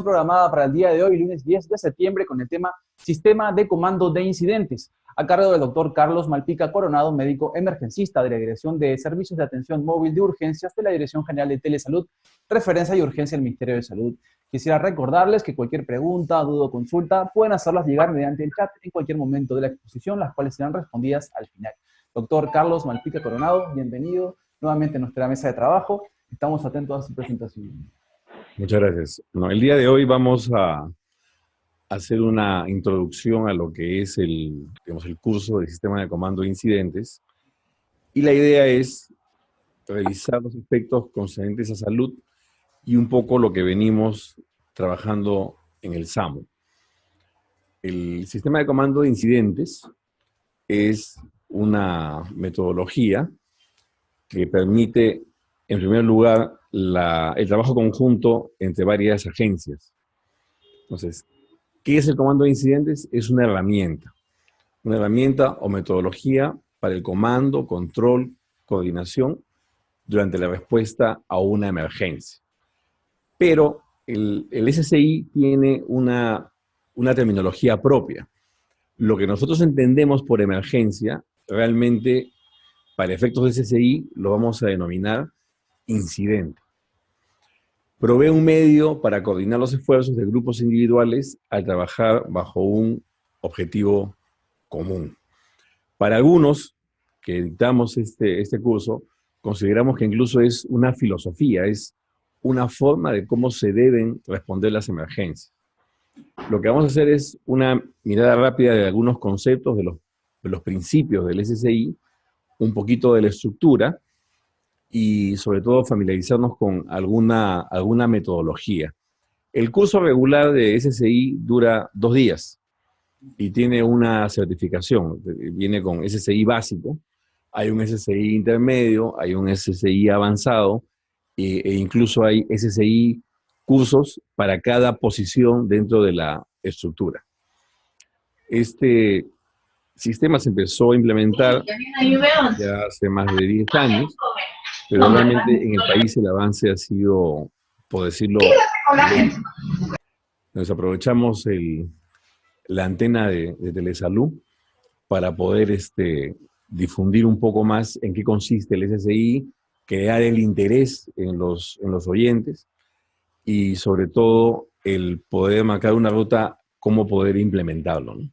programada para el día de hoy, lunes 10 de septiembre, con el tema Sistema de Comando de Incidentes, a cargo del doctor Carlos Malpica Coronado, médico emergencista de la Dirección de Servicios de Atención Móvil de Urgencias de la Dirección General de Telesalud, Referencia y Urgencia del Ministerio de Salud. Quisiera recordarles que cualquier pregunta, duda o consulta pueden hacerlas llegar mediante el chat en cualquier momento de la exposición, las cuales serán respondidas al final. Doctor Carlos Malpica Coronado, bienvenido nuevamente a nuestra mesa de trabajo. Estamos atentos a su presentación. Muchas gracias. No, el día de hoy vamos a hacer una introducción a lo que es el curso del Sistema de Comando de Incidentes. Y la idea es revisar los aspectos concernientes a salud y un poco lo que venimos trabajando en el SAMU. El Sistema de Comando de Incidentes es una metodología que permite, en primer lugar, el trabajo conjunto entre varias agencias. Entonces, ¿qué es el comando de incidentes? Es una herramienta o metodología para el comando, control, coordinación durante la respuesta a una emergencia. Pero el SCI tiene una terminología propia. Lo que nosotros entendemos por emergencia, realmente, para efectos de SCI, lo vamos a denominar incidente. Provee un medio para coordinar los esfuerzos de grupos individuales al trabajar bajo un objetivo común. Para algunos que dictamos este curso, consideramos que incluso es una filosofía, es una forma de cómo se deben responder las emergencias. Lo que vamos a hacer es una mirada rápida de algunos conceptos, de los principios del SCI, un poquito de la estructura, y sobre todo familiarizarnos con alguna metodología. El curso regular de SCI dura 2 días y tiene una certificación. Viene con SCI básico, hay un SCI intermedio, hay un SCI avanzado e incluso hay SCI cursos para cada posición dentro de la estructura. Este sistema se empezó a implementar ya hace más de 10 años, pero realmente en el país el avance ha sido, por decirlo, nos aprovechamos la antena de Telesalud para poder difundir un poco más en qué consiste el SCI, crear el interés en los oyentes y sobre todo el poder marcar una ruta, cómo poder implementarlo, ¿no?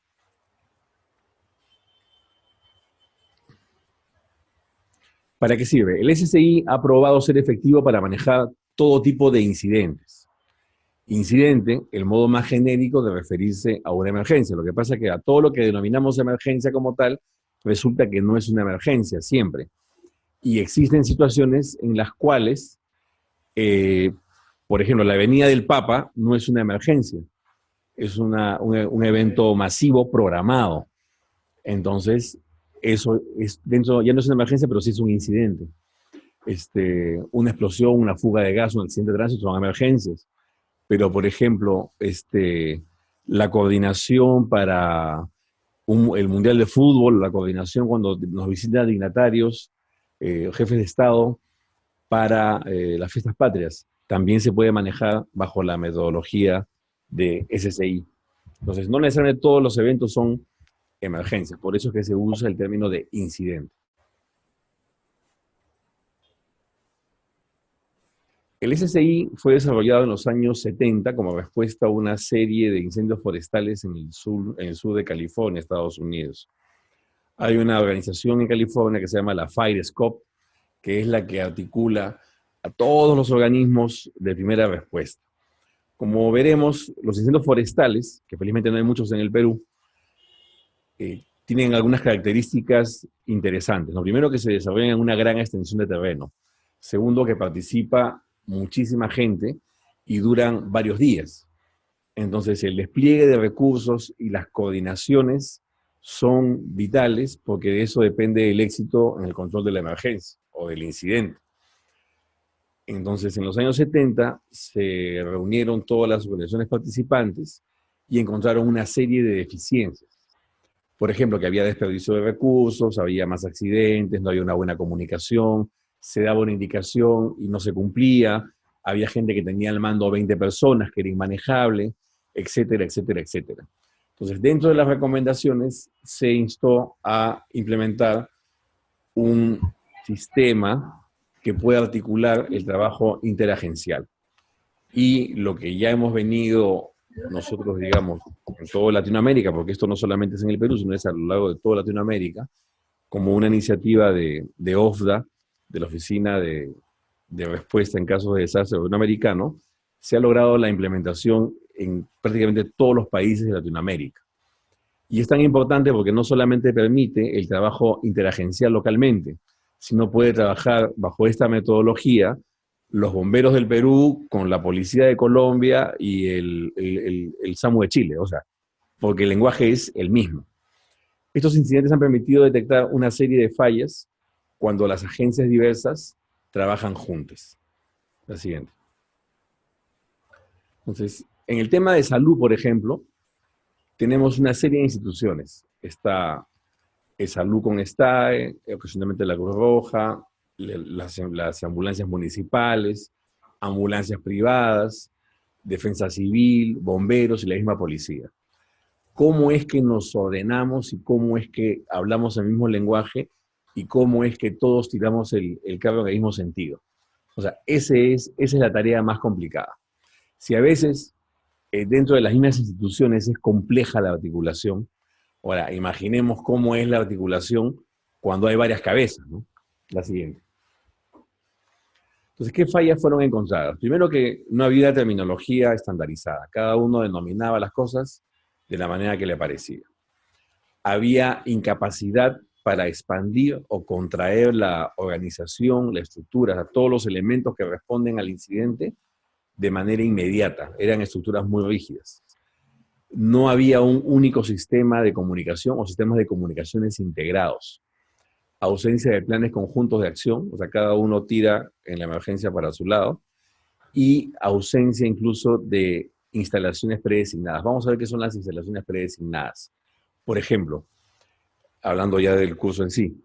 ¿Para qué sirve? El SCI ha probado ser efectivo para manejar todo tipo de incidentes. Incidente, el modo más genérico de referirse a una emergencia. Lo que pasa es que a todo lo que denominamos emergencia como tal, resulta que no es una emergencia siempre. Y existen situaciones en las cuales, por ejemplo, la venida del Papa no es una emergencia, es un evento masivo programado. Entonces, eso es dentro, ya no es una emergencia, pero sí es un incidente. Una explosión, una fuga de gas, un accidente de tránsito son emergencias. Pero, por ejemplo, la coordinación para el Mundial de Fútbol, la coordinación cuando nos visitan dignatarios, jefes de Estado, para las fiestas patrias, también se puede manejar bajo la metodología de SCI. Entonces, no necesariamente todos los eventos son emergencias, por eso es que se usa el término de incidente. El SCI fue desarrollado en los años 70 como respuesta a una serie de incendios forestales en el sur de California, Estados Unidos. Hay una organización en California que se llama la FireScope, que es la que articula a todos los organismos de primera respuesta. Como veremos, los incendios forestales, que felizmente no hay muchos en el Perú, tienen algunas características interesantes. Lo primero, que se desarrollan en una gran extensión de terreno. Segundo, que participa muchísima gente y duran varios días. Entonces, el despliegue de recursos y las coordinaciones son vitales porque de eso depende el éxito en el control de la emergencia o del incidente. Entonces, en los años 70 se reunieron todas las organizaciones participantes y encontraron una serie de deficiencias. Por ejemplo, que había desperdicio de recursos, había más accidentes, no había una buena comunicación, se daba una indicación y no se cumplía, había gente que tenía al mando 20 personas, que era inmanejable, etcétera, etcétera, etcétera. Entonces, dentro de las recomendaciones se instó a implementar un sistema que pueda articular el trabajo interagencial. Y lo que ya hemos venido nosotros, digamos, en toda Latinoamérica, porque esto no solamente es en el Perú, sino es a lo largo de toda Latinoamérica, como una iniciativa de OFDA, de la Oficina de Respuesta en Casos de Desastre Latinoamericano, se ha logrado la implementación en prácticamente todos los países de Latinoamérica. Y es tan importante porque no solamente permite el trabajo interagencial localmente, sino puede trabajar bajo esta metodología los bomberos del Perú con la policía de Colombia y el SAMU de Chile, o sea, porque el lenguaje es el mismo. Estos incidentes han permitido detectar una serie de fallas cuando las agencias diversas trabajan juntas. La siguiente. Entonces, en el tema de salud, por ejemplo, tenemos una serie de instituciones. Está Salud con STAE, ocasionalmente la Cruz Roja, las ambulancias municipales, ambulancias privadas, defensa civil, bomberos y la misma policía. ¿Cómo es que nos ordenamos y cómo es que hablamos el mismo lenguaje y cómo es que todos tiramos el carro en el mismo sentido? O sea, esa es la tarea más complicada. Si a veces dentro de las mismas instituciones es compleja la articulación, ahora imaginemos cómo es la articulación cuando hay varias cabezas, ¿no? La siguiente. Entonces, ¿qué fallas fueron encontradas? Primero que no había terminología estandarizada. Cada uno denominaba las cosas de la manera que le parecía. Había incapacidad para expandir o contraer la organización, la estructura, todos los elementos que responden al incidente de manera inmediata. Eran estructuras muy rígidas. No había un único sistema de comunicación o sistemas de comunicaciones integrados. Ausencia de planes conjuntos de acción, o sea, cada uno tira en la emergencia para su lado, y ausencia incluso de instalaciones predesignadas. Vamos a ver qué son las instalaciones predesignadas. Por ejemplo, hablando ya del curso en sí,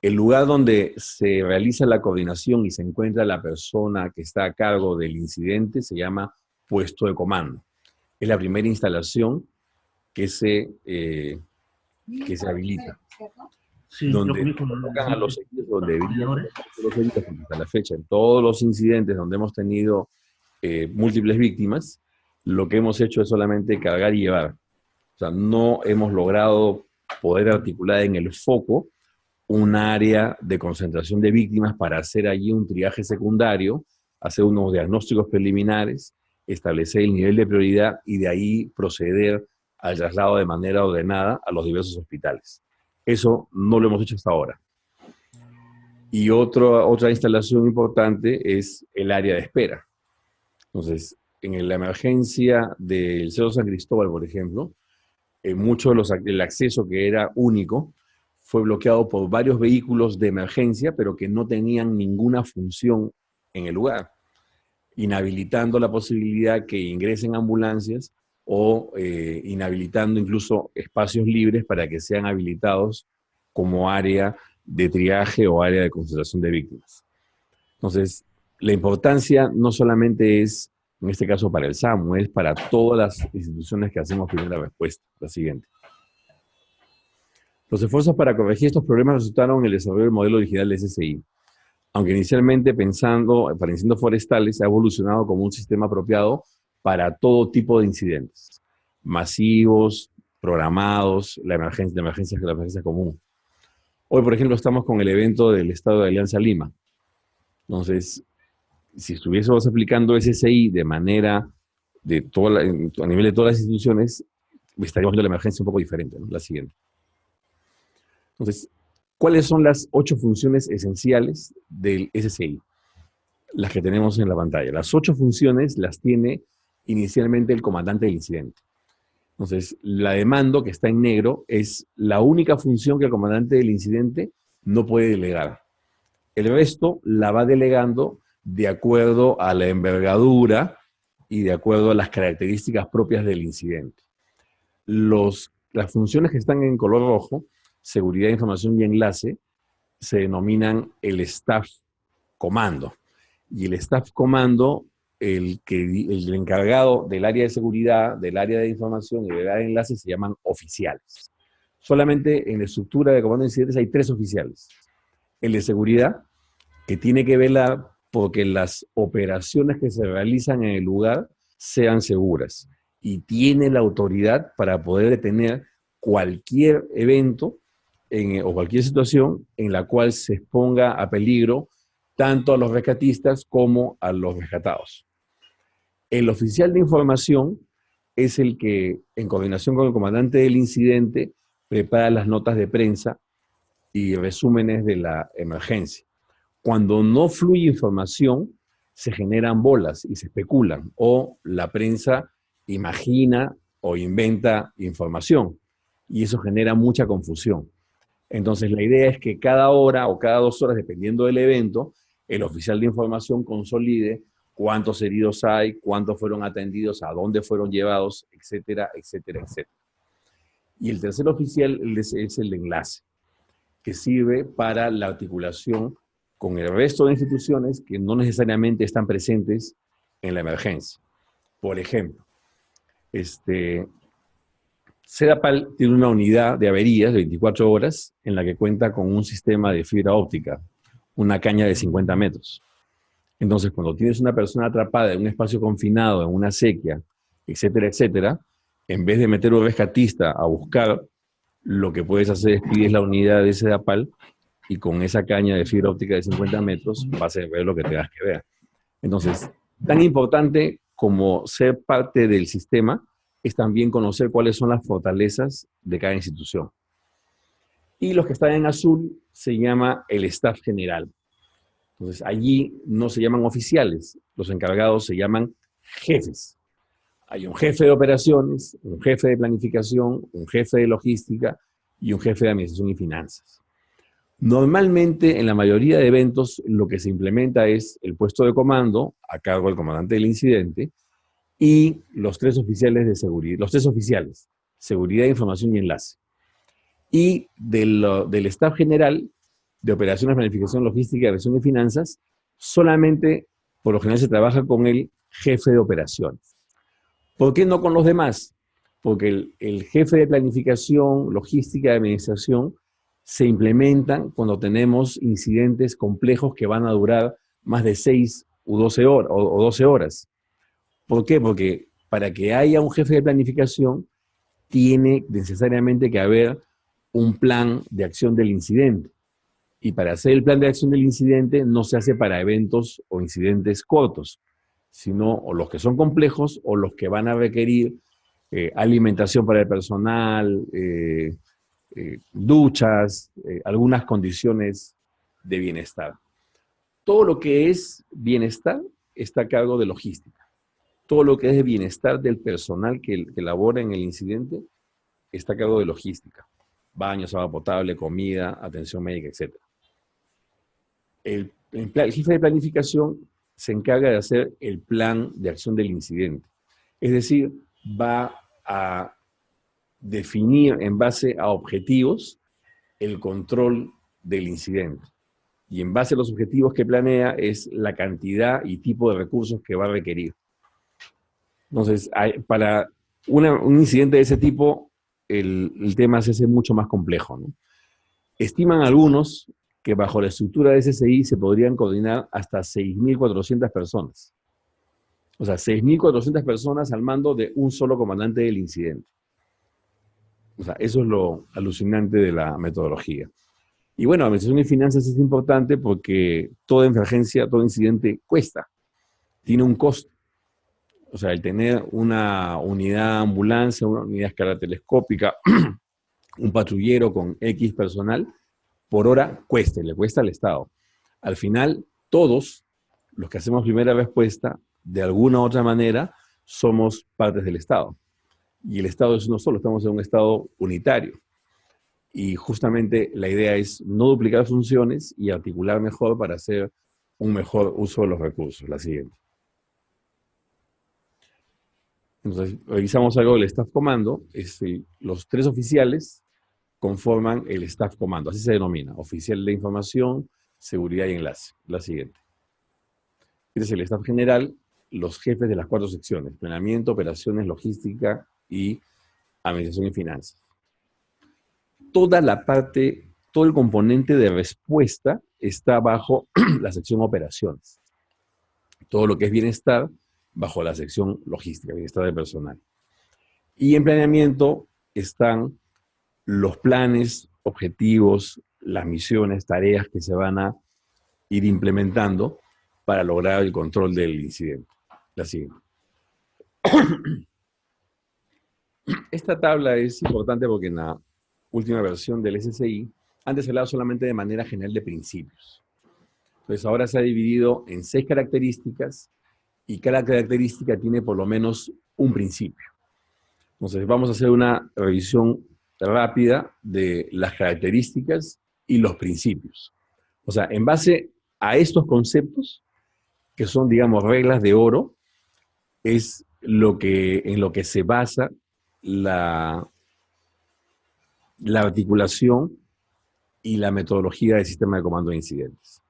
el lugar donde se realiza la coordinación y se encuentra la persona que está a cargo del incidente se llama puesto de comando. Es la primera instalación que se habilita. Sí, donde colocan a los heridos, donde deberían los heridos, porque hasta la fecha, en todos los incidentes donde hemos tenido múltiples víctimas, lo que hemos hecho es solamente cargar y llevar. O sea, no hemos logrado poder articular en el foco un área de concentración de víctimas para hacer allí un triaje secundario, hacer unos diagnósticos preliminares, establecer el nivel de prioridad y de ahí proceder al traslado de manera ordenada a los diversos hospitales. Eso no lo hemos hecho hasta ahora. Y otra instalación importante es el área de espera. Entonces, en la emergencia del Cerro San Cristóbal, por ejemplo, el acceso que era único fue bloqueado por varios vehículos de emergencia, pero que no tenían ninguna función en el lugar, inhabilitando la posibilidad que ingresen ambulancias o inhabilitando incluso espacios libres para que sean habilitados como área de triaje o área de concentración de víctimas. Entonces, la importancia no solamente es, en este caso para el SAMU, es para todas las instituciones que hacemos primera respuesta. La siguiente. Los esfuerzos para corregir estos problemas resultaron en el desarrollo del modelo original de SSI. Aunque inicialmente pensando para incendios forestales, ha evolucionado como un sistema apropiado para todo tipo de incidentes, masivos, programados, la emergencia común. Hoy, por ejemplo, estamos con el evento del Estado de Alianza Lima. Entonces, si estuviésemos aplicando SSI de manera a nivel de todas las instituciones, estaríamos viendo la emergencia un poco diferente, ¿no? La siguiente. Entonces, ¿cuáles son las 8 funciones esenciales del SSI? Las que tenemos en la pantalla. Las 8 funciones las tiene inicialmente el comandante del incidente. Entonces, la de mando, que está en negro, es la única función que el comandante del incidente no puede delegar. El resto la va delegando de acuerdo a la envergadura y de acuerdo a las características propias del incidente. Las funciones que están en color rojo, seguridad, información y enlace, se denominan el staff comando. y el staff comando, el encargado del área de seguridad, del área de información y del área de enlace se llaman oficiales. Solamente en la estructura de comando de incidentes hay 3 oficiales. El de seguridad, que tiene que velar porque las operaciones que se realizan en el lugar sean seguras y tiene la autoridad para poder detener cualquier evento o cualquier situación en la cual se exponga a peligro tanto a los rescatistas como a los rescatados. El oficial de información es el que, en coordinación con el comandante del incidente, prepara las notas de prensa y resúmenes de la emergencia. Cuando no fluye información, se generan bolas y se especulan, o la prensa imagina o inventa información, y eso genera mucha confusión. Entonces, la idea es que cada hora o cada 2 horas, dependiendo del evento, el oficial de información consolide cuántos heridos hay, cuántos fueron atendidos, a dónde fueron llevados, etcétera, etcétera, etcétera. Y el tercer oficial es el enlace, que sirve para la articulación con el resto de instituciones que no necesariamente están presentes en la emergencia. Por ejemplo, Sedapal tiene una unidad de averías de 24 horas en la que cuenta con un sistema de fibra óptica, una caña de 50 metros. Entonces, cuando tienes una persona atrapada en un espacio confinado, en una sequía, etcétera, etcétera, en vez de meter un rescatista a buscar, lo que puedes hacer es pides la unidad de Sedapal y con esa caña de fibra óptica de 50 metros vas a ver lo que tengas que ver. Entonces, tan importante como ser parte del sistema es también conocer cuáles son las fortalezas de cada institución. Y los que están en azul se llama el staff general. Entonces, allí no se llaman oficiales, los encargados se llaman jefes. Hay un jefe de operaciones, un jefe de planificación, un jefe de logística y un jefe de administración y finanzas. Normalmente, en la mayoría de eventos, lo que se implementa es el puesto de comando a cargo del comandante del incidente y los 3 oficiales de seguridad, los 3 oficiales, seguridad, información y enlace. Y del staff general de operaciones, planificación, logística, administración y finanzas, solamente, por lo general, se trabaja con el jefe de operaciones. ¿Por qué no con los demás? Porque el jefe de planificación, logística y administración se implementan cuando tenemos incidentes complejos que van a durar más de 6 o 12 horas, o 12 horas. ¿Por qué? Porque para que haya un jefe de planificación, tiene necesariamente que haber un plan de acción del incidente. Y para hacer el plan de acción del incidente no se hace para eventos o incidentes cortos, sino o los que son complejos o los que van a requerir alimentación para el personal, duchas, algunas condiciones de bienestar. Todo lo que es bienestar está a cargo de logística. Todo lo que es de bienestar del personal que labora en el incidente está a cargo de logística. Baños, agua potable, comida, atención médica, etc. El jefe de planificación se encarga de hacer el plan de acción del incidente. Es decir, va a definir en base a objetivos el control del incidente. Y en base a los objetivos que planea es la cantidad y tipo de recursos que va a requerir. Entonces, para un incidente de ese tipo, el tema se hace mucho más complejo, ¿no? Estiman algunos que bajo la estructura de SSI se podrían coordinar hasta 6.400 personas. O sea, 6.400 personas al mando de un solo comandante del incidente. O sea, eso es lo alucinante de la metodología. Y bueno, administración y finanzas es importante porque toda emergencia, todo incidente cuesta, tiene un costo. O sea, el tener una unidad de ambulancia, una unidad de escala telescópica, un patrullero con X personal, por hora cuesta, le cuesta al Estado. Al final, todos los que hacemos primera respuesta, de alguna u otra manera, somos partes del Estado. Y el Estado es uno solo, estamos en un Estado unitario. Y justamente la idea es no duplicar funciones y articular mejor para hacer un mejor uso de los recursos. La siguiente. Entonces, revisamos algo del Staff Comando. Los 3 oficiales conforman el Staff Comando, así se denomina, oficial de información, seguridad y enlace. La siguiente. Este es el staff general, los jefes de las 4 secciones: planeamiento, operaciones, logística y administración y finanzas. Toda la parte, todo el componente de respuesta está bajo la sección operaciones. Todo lo que es bienestar, bajo la sección logística, bienestar del personal. Y en planeamiento están los planes, objetivos, las misiones, tareas que se van a ir implementando para lograr el control del incidente. La siguiente. Esta tabla es importante porque en la última versión del SSI, antes se hablaba solamente de manera general de principios. Entonces ahora se ha dividido en 6 características y cada característica tiene por lo menos un principio. Entonces vamos a hacer una revisión rápida de las características y los principios. O sea, en base a estos conceptos, que son, digamos, reglas de oro, es en lo que se basa la articulación y la metodología del sistema de comando de incidentes.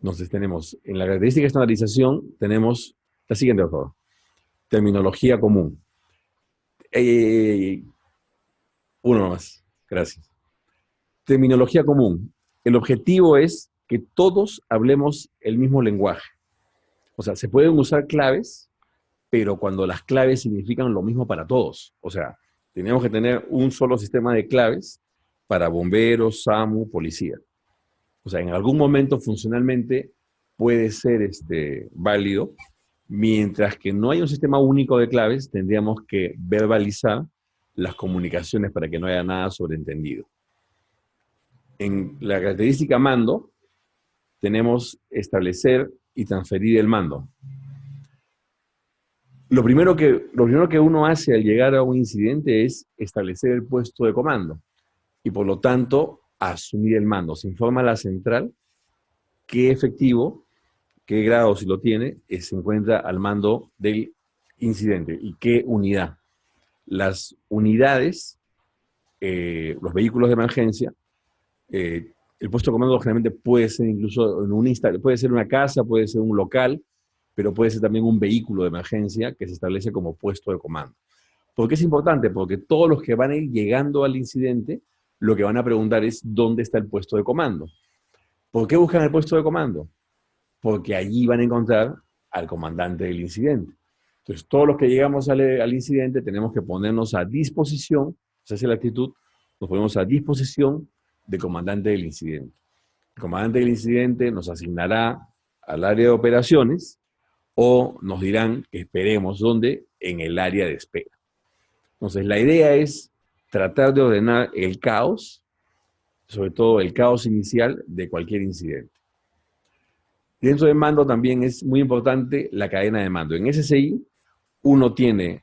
Entonces tenemos, en la característica de estandarización, tenemos la siguiente, por favor. Terminología común. Uno más, gracias. Terminología común. El objetivo es que todos hablemos el mismo lenguaje. O sea, se pueden usar claves, pero cuando las claves significan lo mismo para todos. O sea, tenemos que tener un solo sistema de claves para bomberos, SAMU, policía. O sea, en algún momento funcionalmente puede ser válido, mientras que no hay un sistema único de claves, tendríamos que verbalizar las comunicaciones para que no haya nada sobreentendido. En la característica mando, tenemos establecer y transferir el mando. Lo primero que uno hace al llegar a un incidente es establecer el puesto de comando y por lo tanto asumir el mando. Se informa a la central qué efectivo, qué grado si lo tiene, se encuentra al mando del incidente y qué unidad. Las unidades, los vehículos de emergencia, el puesto de comando generalmente puede ser incluso puede ser una casa, puede ser un local, pero puede ser también un vehículo de emergencia que se establece como puesto de comando. ¿Por qué es importante? Porque todos los que van a ir llegando al incidente, lo que van a preguntar es ¿dónde está el puesto de comando? ¿Por qué buscan el puesto de comando? Porque allí van a encontrar al comandante del incidente. Entonces, todos los que llegamos al incidente tenemos que ponernos a disposición, esa es la actitud, nos ponemos a disposición del comandante del incidente. El comandante del incidente nos asignará al área de operaciones o nos dirán que esperemos ¿dónde? En el área de espera. Entonces, la idea es tratar de ordenar el caos, sobre todo el caos inicial de cualquier incidente. Dentro del mando también es muy importante la cadena de mando. En SSI, uno tiene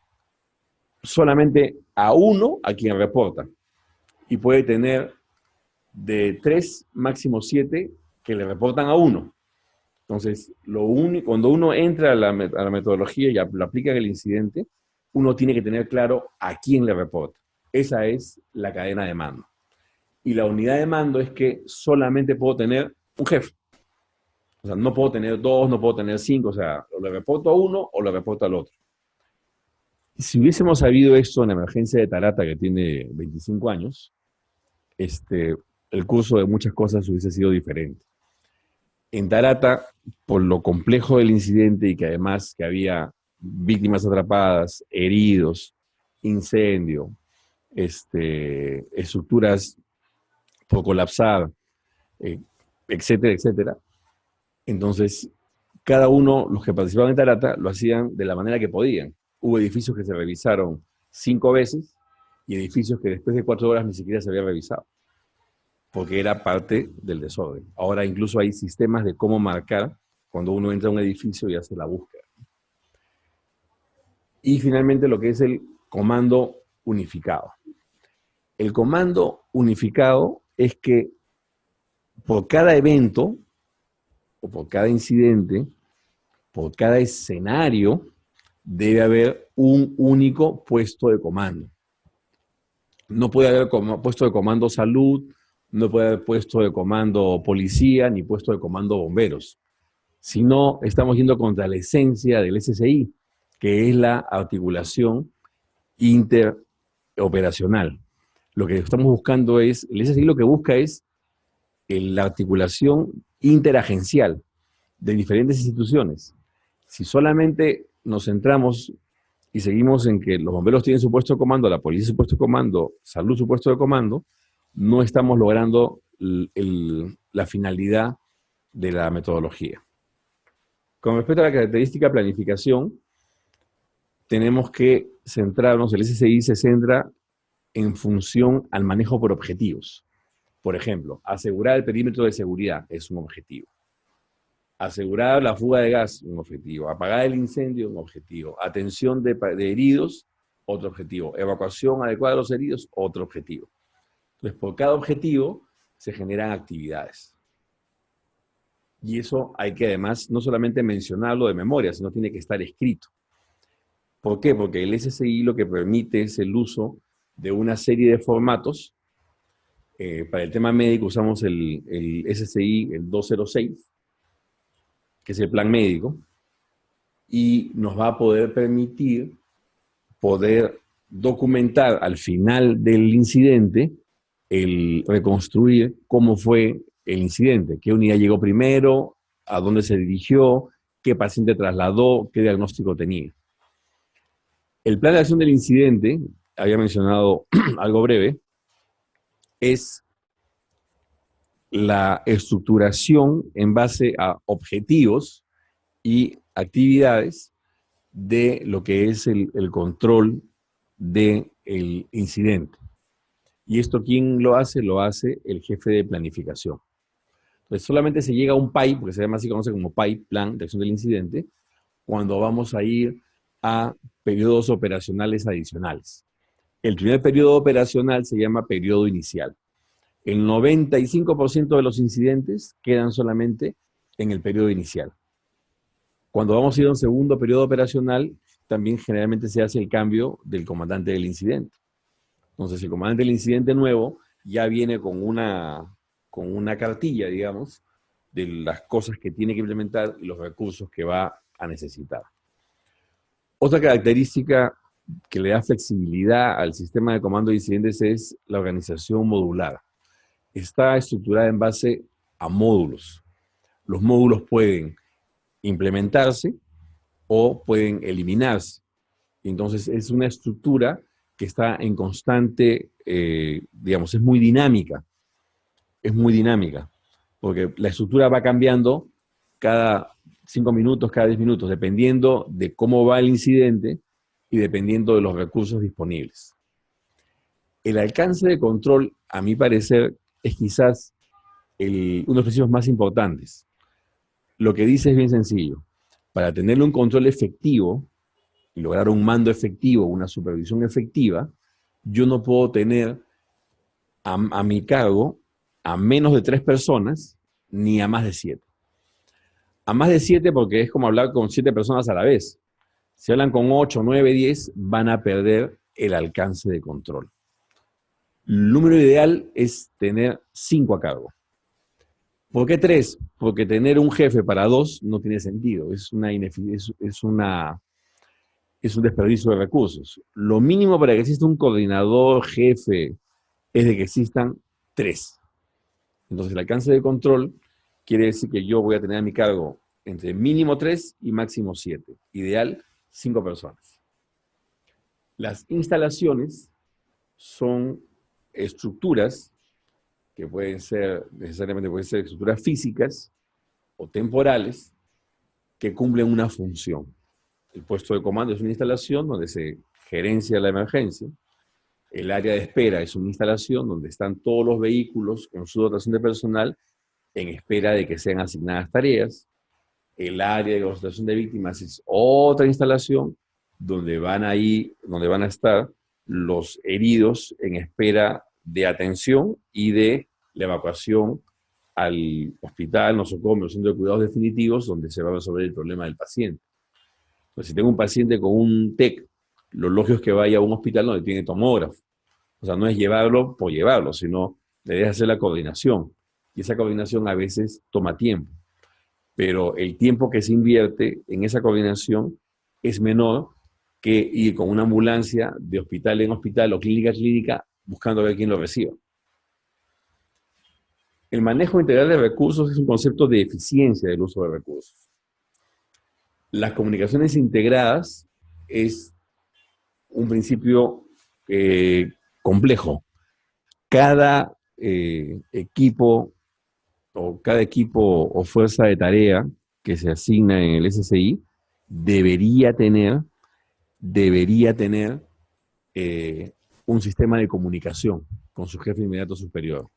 solamente a uno a quien reporta y puede tener de 3, máximo 7 que le reportan a uno. Entonces, cuando uno entra a la metodología y lo aplica en el incidente, uno tiene que tener claro a quién le reporta. Esa es la cadena de mando. Y la unidad de mando es que solamente puedo tener un jefe. O sea, no puedo tener 2, no puedo tener 5, o sea, o le reporto a uno o le reporto al otro. Si hubiésemos sabido esto en la emergencia de Tarata, que tiene 25 años, el curso de muchas cosas hubiese sido diferente. En Tarata, por lo complejo del incidente y que además que había víctimas atrapadas, heridos, incendio, estructuras por colapsar, etcétera, etcétera. Entonces, cada uno, los que participaban en Tarata, lo hacían de la manera que podían. Hubo edificios que se revisaron 5 veces y edificios que después de 4 horas ni siquiera se habían revisado, porque era parte del desorden. Ahora incluso hay sistemas de cómo marcar cuando uno entra a un edificio y hace la búsqueda. Y finalmente lo que es el comando unificado. El comando unificado es que por cada evento, o por cada incidente, por cada escenario, debe haber un único puesto de comando. No puede haber puesto de comando salud, no puede haber puesto de comando policía, ni puesto de comando bomberos. sino estamos yendo contra la esencia del SSI, que es la articulación interoperacional. Lo que estamos buscando es, el SSI lo que busca es la articulación interagencial de diferentes instituciones. Si solamente nos centramos y seguimos en que los bomberos tienen su puesto de comando, la policía su puesto de comando, salud su puesto de comando, no estamos logrando la finalidad de la metodología. Con respecto a la característica planificación, tenemos que centrarnos, el SSI se centra en función al manejo por objetivos. Por ejemplo, asegurar el perímetro de seguridad es un objetivo. Asegurar la fuga de gas, un objetivo. Apagar el incendio, un objetivo. Atención de heridos, otro objetivo. Evacuación adecuada de los heridos, otro objetivo. Entonces, por cada objetivo se generan actividades. Y eso hay que además no solamente mencionarlo de memoria, sino tiene que estar escrito. ¿Por qué? Porque el SSI lo que permite es el uso de una serie de formatos. Para el tema médico usamos el SSI, el 206, que es el plan médico, y nos va a poder permitir poder documentar al final del incidente, el reconstruir cómo fue el incidente, qué unidad llegó primero, a dónde se dirigió, qué paciente trasladó, qué diagnóstico tenía. El plan de acción del incidente, había mencionado algo breve, es la estructuración en base a objetivos y actividades de lo que es el control del incidente. ¿Y esto quién lo hace? Lo hace el jefe de planificación. Entonces solamente se llega a un PAI, porque se llama así, conoce como PAI, Plan de Acción del Incidente, cuando vamos a ir a periodos operacionales adicionales. El primer periodo operacional se llama periodo inicial. El 95% de los incidentes quedan solamente en el periodo inicial. Cuando vamos a ir a un segundo periodo operacional, también generalmente se hace el cambio del comandante del incidente. Entonces, el comandante del incidente nuevo ya viene con una cartilla, digamos, de las cosas que tiene que implementar y los recursos que va a necesitar. Otra característica que le da flexibilidad al sistema de comando de incidentes es la organización modular. Está estructurada en base a módulos. Los módulos pueden implementarse o pueden eliminarse. Entonces, es una estructura que está en constante, digamos, es muy dinámica. Es muy dinámica, porque la estructura va cambiando cada 5 minutos, cada 10 minutos, dependiendo de cómo va el incidente y dependiendo de los recursos disponibles. El alcance de control, a mi parecer, es quizás uno de los principios más importantes. Lo que dice es bien sencillo. Para tener un control efectivo y lograr un mando efectivo, una supervisión efectiva, yo no puedo tener a mi cargo a menos de 3 personas ni a más de 7. A más de 7 porque es como hablar con 7 personas a la vez. Si hablan con 8, 9, 10, van a perder el alcance de control. El número ideal es tener 5 a cargo. ¿Por qué 3? Porque tener un jefe para 2 no tiene sentido. Es un desperdicio de recursos. Lo mínimo para que exista un coordinador, jefe, es de que existan 3. Entonces el alcance de control quiere decir que yo voy a tener a mi cargo entre mínimo 3 y máximo 7. Ideal, 5 personas. Las instalaciones son estructuras que necesariamente pueden ser estructuras físicas o temporales que cumplen una función. El puesto de comando es una instalación donde se gerencia la emergencia. El área de espera es una instalación donde están todos los vehículos con su dotación de personal en espera de que sean asignadas tareas. El área de concentración de víctimas es otra instalación donde van a estar los heridos en espera de atención y de la evacuación al hospital, nosocomio, centro de cuidados definitivos, donde se va a resolver el problema del paciente. Entonces, si tengo un paciente con un TEC, lo lógico es que vaya a un hospital donde tiene tomógrafo. O sea, no es llevarlo por llevarlo, sino le deja hacer la coordinación. Y esa coordinación a veces toma tiempo. pero el tiempo que se invierte en esa coordinación es menor que ir con una ambulancia de hospital en hospital o clínica a clínica buscando ver quién lo reciba. El manejo integral de recursos es un concepto de eficiencia del uso de recursos. Las comunicaciones integradas es un principio complejo. Cada equipo o fuerza de tarea que se asigna en el SSI debería tener un sistema de comunicación con su jefe inmediato superior.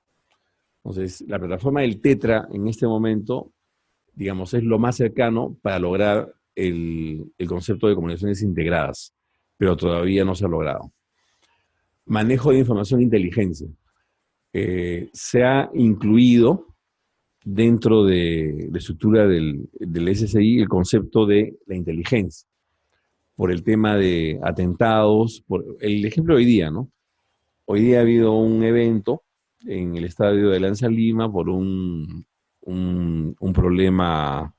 Entonces, la plataforma del TETRA en este momento, digamos, es lo más cercano para lograr el concepto de comunicaciones integradas, pero todavía no se ha logrado. Manejo de información e inteligencia. Se ha incluido dentro de la estructura del SSI el concepto de la inteligencia, por el tema de atentados, por el ejemplo de hoy día, ¿no? Hoy día ha habido un evento en el estadio de Alianza Lima por un problema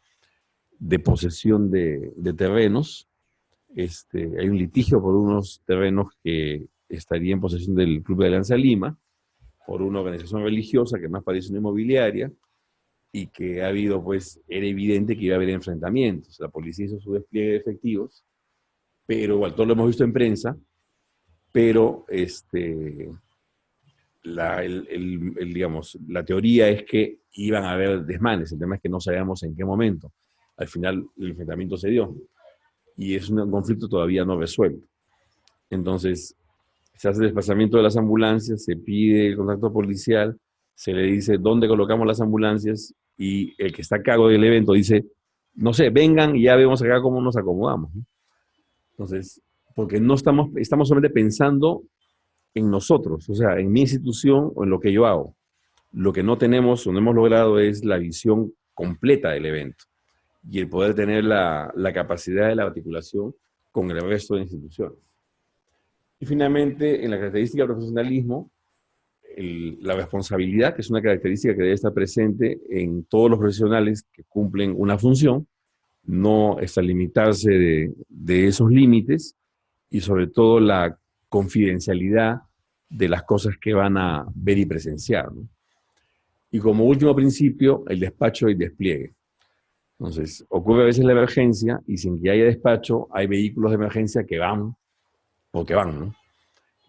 de posesión de terrenos. Hay un litigio por unos terrenos que estaría en posesión del Club de Alianza Lima, por una organización religiosa que más parece una inmobiliaria, y que ha habido, pues, era evidente que iba a haber enfrentamientos. La policía hizo su despliegue de efectivos, pero, igual, todo lo hemos visto en prensa, pero digamos, la teoría es que iban a haber desmanes. El tema es que no sabíamos en qué momento. Al final, el enfrentamiento se dio. Y es un conflicto todavía no resuelto. Entonces, se hace el desplazamiento de las ambulancias, se pide el contacto policial, se le dice dónde colocamos las ambulancias, y el que está a cargo del evento dice, no sé, vengan y ya vemos acá cómo nos acomodamos, ¿no? Entonces, porque no estamos solamente pensando en nosotros, o sea, en mi institución o en lo que yo hago. Lo que no tenemos o no hemos logrado es la visión completa del evento y el poder tener la capacidad de la articulación con el resto de instituciones. Y finalmente, en la característica del profesionalismo, la responsabilidad, que es una característica que debe estar presente en todos los profesionales que cumplen una función, no extralimitarse de esos límites, y sobre todo la confidencialidad de las cosas que van a ver y presenciar, ¿no? Y como último principio, el despacho y despliegue. Entonces, ocurre a veces la emergencia y sin que haya despacho, hay vehículos de emergencia que van porque van, ¿no?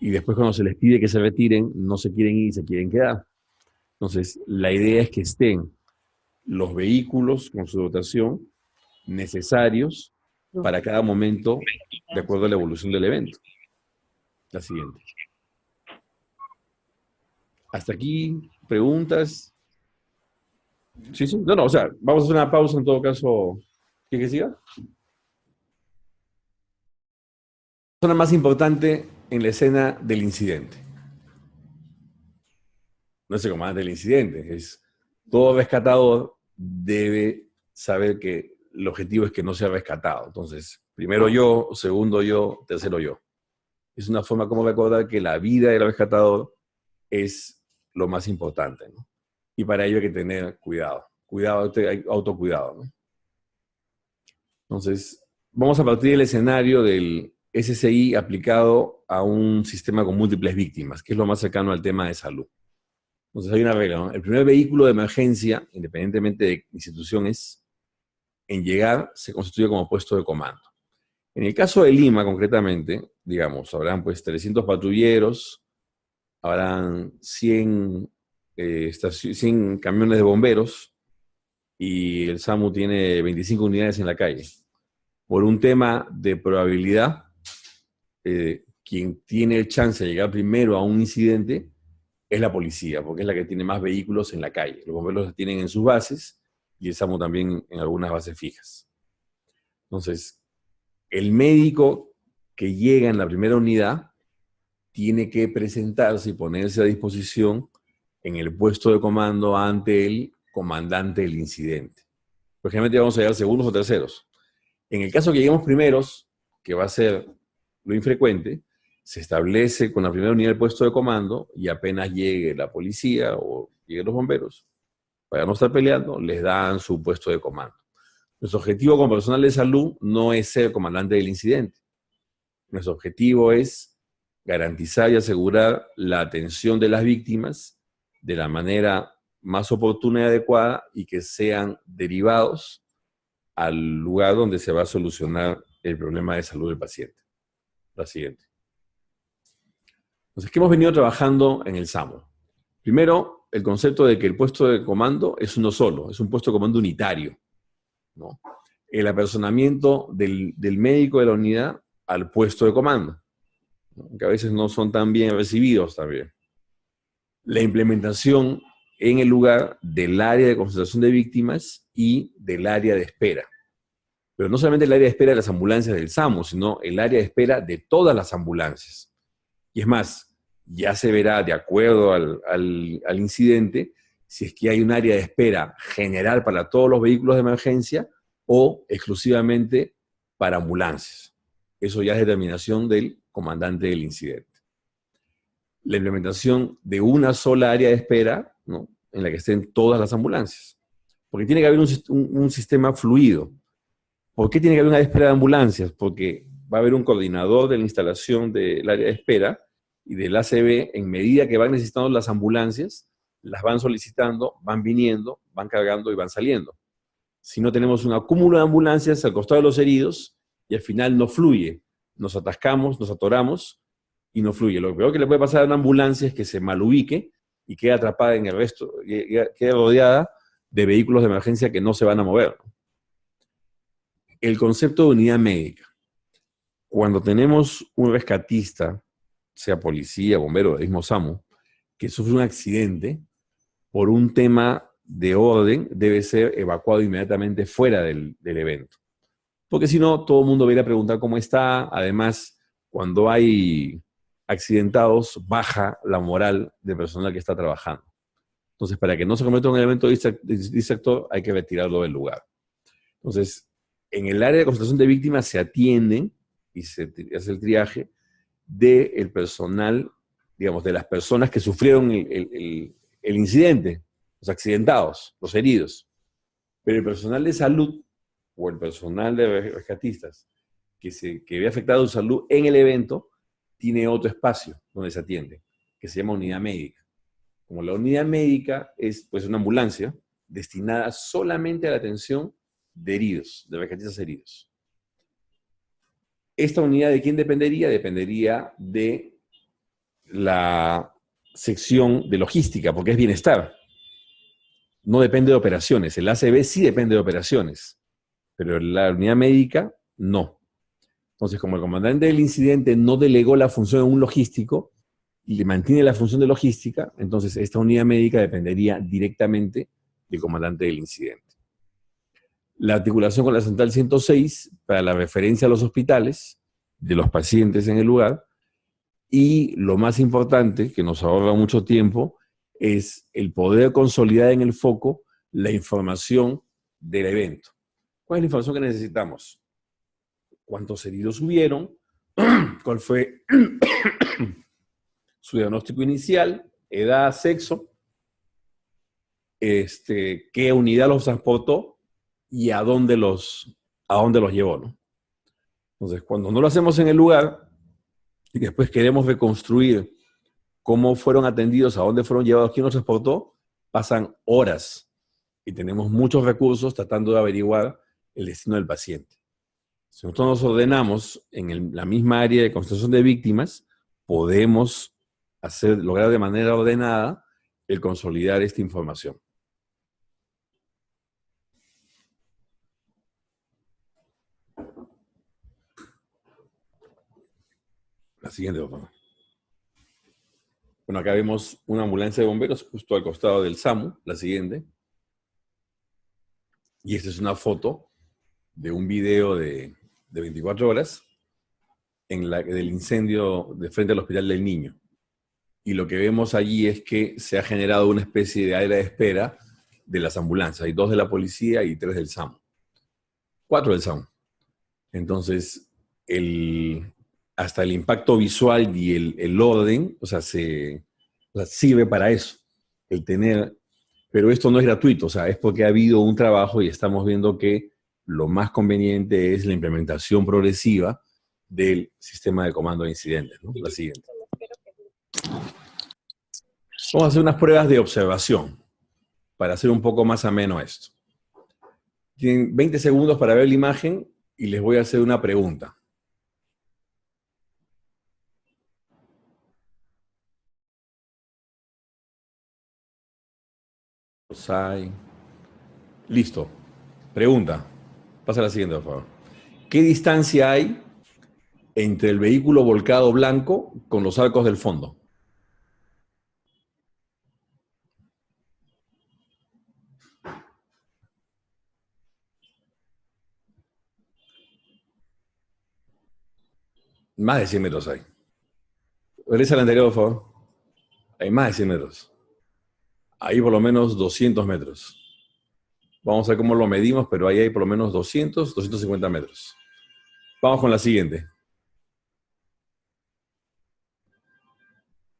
Y después, cuando se les pide que se retiren, no se quieren ir y se quieren quedar. Entonces, la idea es que estén los vehículos con su dotación necesarios para cada momento, de acuerdo a la evolución del evento. La siguiente. Hasta aquí, preguntas. Sí, sí. No, o sea, vamos a hacer una pausa en todo caso. ¿Quieres que siga? La persona más importante en la escena del incidente. No es el comandante del incidente, es todo rescatador debe saber que el objetivo es que no sea rescatado. Entonces, primero yo, segundo yo, tercero yo. Es una forma como recordar que la vida del rescatador es lo más importante, ¿no? Y para ello hay que tener cuidado. Cuidado, autocuidado, ¿no? Entonces, vamos a partir del escenario del SSI aplicado a un sistema con múltiples víctimas, que es lo más cercano al tema de salud. Entonces hay una regla, ¿no? El primer vehículo de emergencia, independientemente de instituciones, en llegar se constituye como puesto de comando. En el caso de Lima, concretamente, digamos, habrán pues 300 patrulleros, habrán 100 camiones de bomberos, y el SAMU tiene 25 unidades en la calle. Por un tema de probabilidad, quien tiene el chance de llegar primero a un incidente es la policía, porque es la que tiene más vehículos en la calle. Los bomberos los tienen en sus bases y el SAMU también en algunas bases fijas. Entonces, el médico que llega en la primera unidad tiene que presentarse y ponerse a disposición en el puesto de comando ante el comandante del incidente. Pues generalmente vamos a llegar segundos o terceros. En el caso que lleguemos primeros, que va a ser lo infrecuente, se establece con la primera unidad del puesto de comando y apenas llegue la policía o lleguen los bomberos, para no estar peleando, les dan su puesto de comando. Nuestro objetivo como personal de salud no es ser comandante del incidente. Nuestro objetivo es garantizar y asegurar la atención de las víctimas de la manera más oportuna y adecuada y que sean derivados al lugar donde se va a solucionar el problema de salud del paciente. La siguiente. Entonces, ¿qué hemos venido trabajando en el SAMU? Primero, el concepto de que el puesto de comando es uno solo, es un puesto de comando unitario, ¿no? El apersonamiento del médico de la unidad al puesto de comando, ¿no? Que a veces no son tan bien recibidos también. La implementación en el lugar del área de concentración de víctimas y del área de espera. Pero no solamente el área de espera de las ambulancias del SAMU, sino el área de espera de todas las ambulancias. Y es más, ya se verá de acuerdo al incidente si es que hay un área de espera general para todos los vehículos de emergencia o exclusivamente para ambulancias. Eso ya es determinación del comandante del incidente. La implementación de una sola área de espera, ¿no?, en la que estén todas las ambulancias. Porque tiene que haber un sistema fluido. ¿Por qué tiene que haber una área de espera de ambulancias? Porque va a haber un coordinador de la instalación del área de espera y del ACB, en medida que van necesitando las ambulancias, las van solicitando, van viniendo, van cargando y van saliendo. Si no, tenemos un acúmulo de ambulancias al costado de los heridos y al final no fluye. Nos atascamos, nos atoramos y no fluye. Lo peor que le puede pasar a una ambulancia es que se malubique y quede atrapada en el resto, quede rodeada de vehículos de emergencia que no se van a mover. El concepto de unidad médica. Cuando tenemos un rescatista, sea policía, bombero, del mismo SAMU, que sufre un accidente, por un tema de orden, debe ser evacuado inmediatamente fuera del evento. Porque si no, todo el mundo va a ir a preguntar cómo está. Además, cuando hay accidentados, baja la moral del personal que está trabajando. Entonces, para que no se cometa un elemento distractor, hay que retirarlo del lugar. Entonces, en el área de concentración de víctimas se atienden y se hace el triaje del personal, digamos, de las personas que sufrieron el incidente, los accidentados, los heridos. Pero el personal de salud o el personal de rescatistas que ve afectado su salud en el evento tiene otro espacio donde se atiende, que se llama unidad médica. Como la unidad médica es pues una ambulancia destinada solamente a la atención de heridos, de rescatistas heridos. ¿Esta unidad de quién dependería? Dependería de la sección de logística, porque es bienestar. No depende de operaciones. El ACB sí depende de operaciones, pero la unidad médica no. Entonces, como el comandante del incidente no delegó la función a un logístico y le mantiene la función de logística, entonces esta unidad médica dependería directamente del comandante del incidente. La articulación con la central 106 para la referencia a los hospitales de los pacientes en el lugar, y lo más importante, que nos ahorra mucho tiempo, es el poder consolidar en el foco la información del evento. ¿Cuál es la información que necesitamos? ¿Cuántos heridos hubieron? ¿Cuál fue su diagnóstico inicial? ¿Edad, sexo? ¿Qué unidad los transportó? ¿Y a dónde los llevó, ¿no? Entonces, cuando no lo hacemos en el lugar y después queremos reconstruir cómo fueron atendidos, a dónde fueron llevados, quién los transportó, pasan horas y tenemos muchos recursos tratando de averiguar el destino del paciente. Si nosotros nos ordenamos en la misma área de concentración de víctimas, podemos lograr de manera ordenada el consolidar esta información. La siguiente, por favor. Bueno, acá vemos una ambulancia de bomberos justo al costado del SAMU, la siguiente. Y esta es una foto de un video de 24 horas del incendio de frente al Hospital del Niño. Y lo que vemos allí es que se ha generado una especie de área de espera de las ambulancias. Hay 2 de la policía y 3 del SAMU. 4 del SAMU. Entonces, hasta el impacto visual y el orden, o sea, sirve para eso, el tener. Pero esto no es gratuito, o sea, es porque ha habido un trabajo y estamos viendo que lo más conveniente es la implementación progresiva del sistema de comando de incidentes, ¿no? La siguiente. Vamos a hacer unas pruebas de observación para hacer un poco más ameno esto. Tienen 20 segundos para ver la imagen y les voy a hacer una pregunta. Listo. Pregunta. Pasa a la siguiente, por favor. ¿Qué distancia hay entre el vehículo volcado blanco con los arcos del fondo? Más de 100 metros hay. Regresa al anterior, por favor. Hay más de 100 metros. Hay por lo menos 200 metros. Vamos a ver cómo lo medimos, pero ahí hay por lo menos 200, 250 metros. Vamos con la siguiente.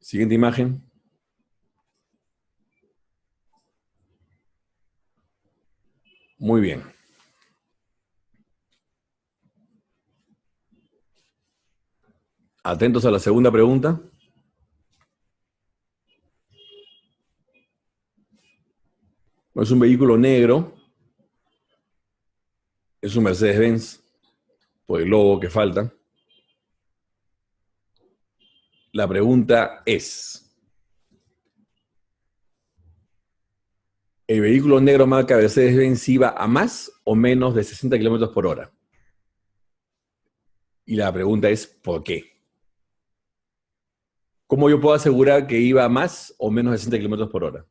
Siguiente imagen. Muy bien. Atentos a la segunda pregunta. Es un vehículo negro. Es un Mercedes-Benz, por el logo que falta. La pregunta es, ¿el vehículo negro marca Mercedes-Benz iba a más o menos de 60 kilómetros por hora? Y la pregunta es, ¿por qué? ¿Cómo yo puedo asegurar que iba a más o menos de 60 kilómetros por hora?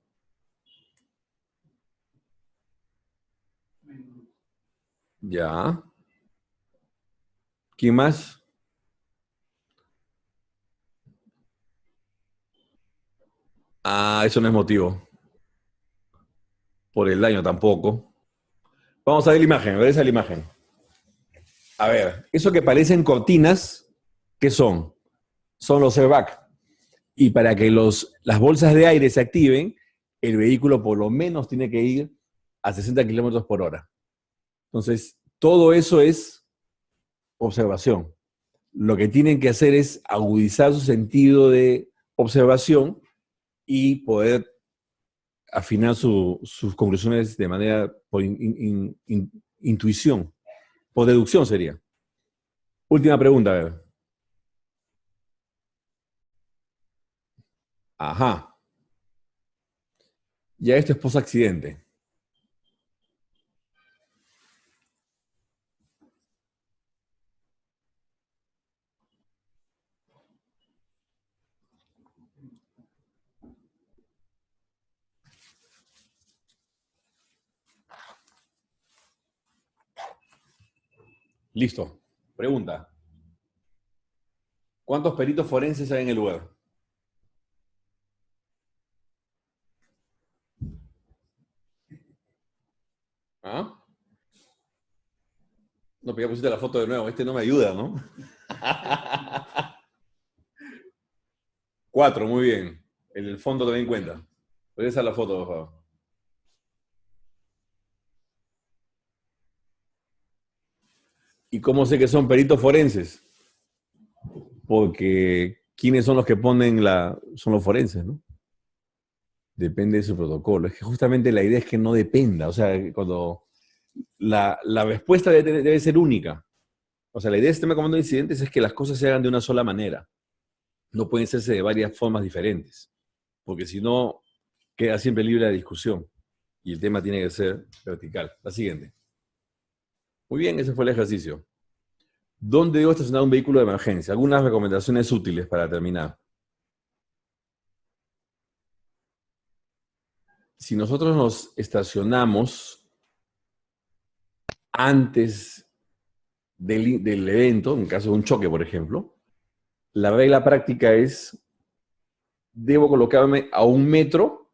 Ya. ¿Quién más? Ah, eso no es motivo. Por el daño tampoco. Vamos a ver la imagen, a ver esa la imagen. A ver, eso que parecen cortinas, ¿qué son? Son los airbags. Y para que las bolsas de aire se activen, el vehículo por lo menos tiene que ir a 60 kilómetros por hora. Entonces, todo eso es observación. Lo que tienen que hacer es agudizar su sentido de observación y poder afinar sus conclusiones de manera por intuición, por deducción sería. Última pregunta, a ver. Ajá. Ya esto es post-accidente. Listo. Pregunta. ¿Cuántos peritos forenses hay en el lugar? ¿Ah? No, pero ya pusiste la foto de nuevo. Este no me ayuda, ¿no? 4, muy bien. El fondo también cuenta. Regresa la foto, por favor. ¿Y cómo sé que son peritos forenses? Porque ¿quiénes son los que ponen son los forenses, ¿no? Depende de su protocolo. Es que justamente la idea es que no dependa. O sea, cuando la respuesta debe ser única. O sea, la idea del sistema de comando de incidentes es que las cosas se hagan de una sola manera. No pueden hacerse de varias formas diferentes. Porque si no, queda siempre libre la discusión. Y el tema tiene que ser vertical. La siguiente. Muy bien, ese fue el ejercicio. ¿Dónde debo estacionar un vehículo de emergencia? Algunas recomendaciones útiles para terminar. Si nosotros nos estacionamos antes del evento, en caso de un choque, por ejemplo, la regla práctica es, debo colocarme a 1 metro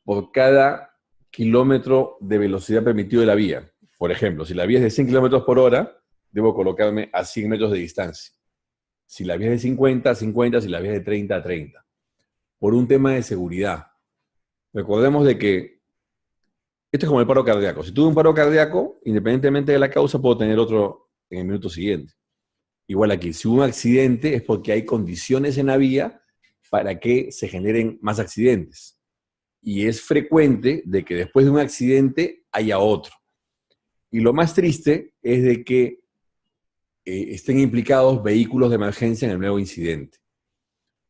por cada kilómetro de velocidad permitido de la vía. Por ejemplo, si la vía es de 100 kilómetros por hora, debo colocarme a 100 metros de distancia. Si la vía es de 50, a 50, si la vía es de 30, a 30. Por un tema de seguridad. Recordemos de que Esto es como el paro cardíaco. Si tuve un paro cardíaco, independientemente de la causa, puedo tener otro en el minuto siguiente. Igual aquí, si hubo un accidente es porque hay condiciones en la vía para que se generen más accidentes. Y es frecuente de que después de un accidente haya otro. Y lo más triste es de que estén implicados vehículos de emergencia en el nuevo incidente.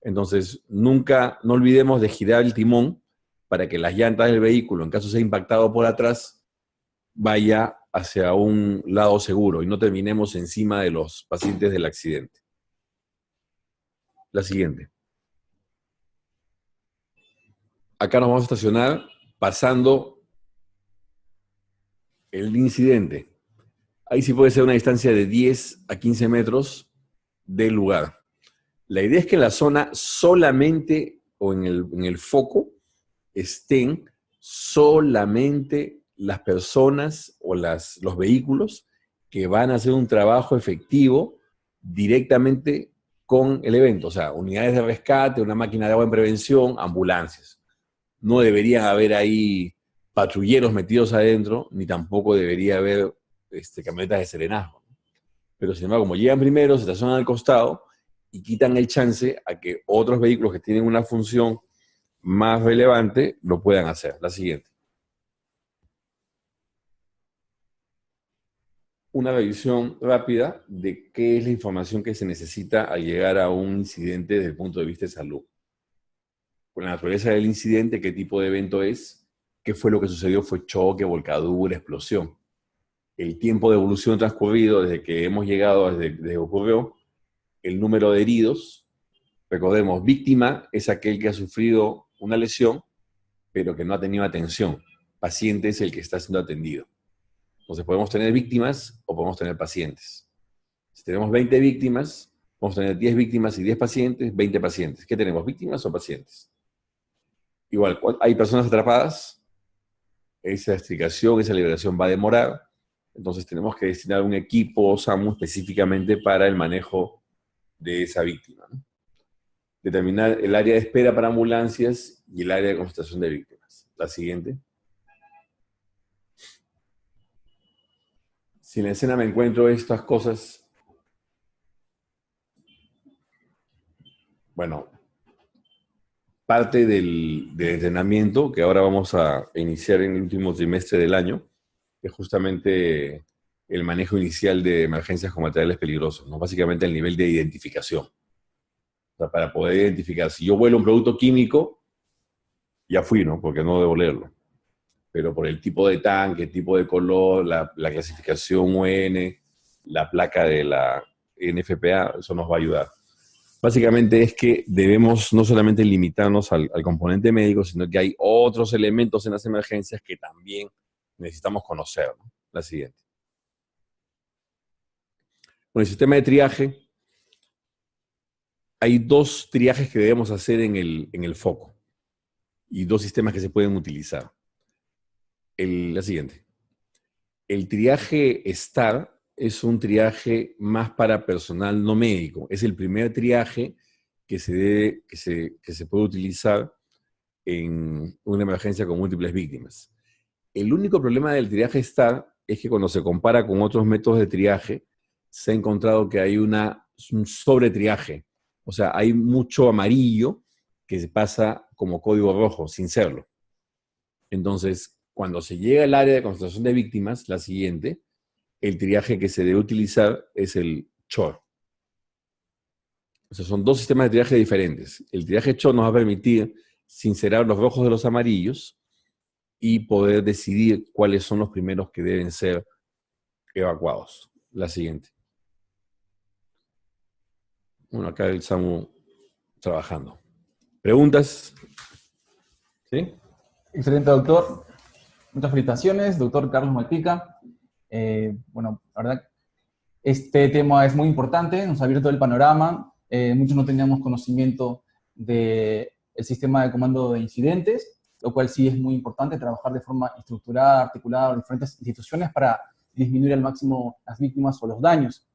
Entonces, nunca, no olvidemos de girar el timón para que las llantas del vehículo, en caso sea impactado por atrás, vaya hacia un lado seguro y no terminemos encima de los pacientes del accidente. La siguiente. Acá nos vamos a estacionar pasando el incidente. Ahí sí puede ser una distancia de 10 a 15 metros del lugar. La idea es que en la zona solamente, o en el foco, estén solamente las personas o los vehículos que van a hacer un trabajo efectivo directamente con el evento. O sea, unidades de rescate, una máquina de agua en prevención, ambulancias. No deberían haber ahí patrulleros metidos adentro, ni tampoco debería haber camionetas de serenazgo. Pero sin embargo, como llegan primero, se estacionan al costado y quitan el chance a que otros vehículos que tienen una función más relevante lo puedan hacer. La siguiente. Una revisión rápida de qué es la información que se necesita al llegar a un incidente desde el punto de vista de salud. Con la naturaleza del incidente, qué tipo de evento es, qué fue lo que sucedió, fue choque, volcadura, explosión. El tiempo de evolución transcurrido desde que hemos llegado, desde que ocurrió, el número de heridos. Recordemos, víctima es aquel que ha sufrido una lesión, pero que no ha tenido atención. Paciente es el que está siendo atendido. Entonces podemos tener víctimas o podemos tener pacientes. Si tenemos 20 víctimas, podemos tener 10 víctimas y 10 pacientes, 20 pacientes. ¿Qué tenemos, víctimas o pacientes? Igual, hay personas atrapadas, esa extricación, esa liberación va a demorar, entonces tenemos que destinar un equipo SAMU específicamente para el manejo de esa víctima, ¿no? Determinar el área de espera para ambulancias y el área de concentración de víctimas. La siguiente. Si en la escena me encuentro estas cosas, bueno, parte del entrenamiento que ahora vamos a iniciar en el último trimestre del año es justamente el manejo inicial de emergencias con materiales peligrosos, ¿no? Básicamente el nivel de identificación. O sea, para poder identificar, si yo vuelo un producto químico, ya fui, ¿no? Porque no debo leerlo. Pero por el tipo de tanque, el tipo de color, la clasificación UN, la placa de la NFPA, eso nos va a ayudar. Básicamente es que debemos no solamente limitarnos al componente médico, sino que hay otros elementos en las emergencias que también necesitamos conocer, ¿no? La siguiente. Bueno, el sistema de triaje, hay dos triajes que debemos hacer en el foco y dos sistemas que se pueden utilizar. La siguiente. El triaje STAR es un triaje más para personal no médico. Es el primer triaje que se puede utilizar en una emergencia con múltiples víctimas. El único problema del triaje STAR es que cuando se compara con otros métodos de triaje, se ha encontrado que hay un sobretriaje. O sea, hay mucho amarillo que se pasa como código rojo, sin serlo. Entonces, cuando se llega al área de concentración de víctimas, la siguiente, el triaje que se debe utilizar es el CHOR. O sea, son dos sistemas de triaje diferentes. El triaje CHOR nos va a permitir sincerar los rojos de los amarillos y poder decidir cuáles son los primeros que deben ser evacuados. La siguiente. Bueno, acá el SAMU trabajando. ¿Preguntas? ¿Sí? Excelente, doctor. Muchas felicitaciones, doctor Carlos Malpica. Bueno, la verdad, este tema es muy importante, nos ha abierto el panorama. Muchos no teníamos conocimiento del sistema de comando de incidentes, lo cual sí es muy importante, trabajar de forma estructurada, articulada con diferentes instituciones para disminuir al máximo las víctimas o los daños.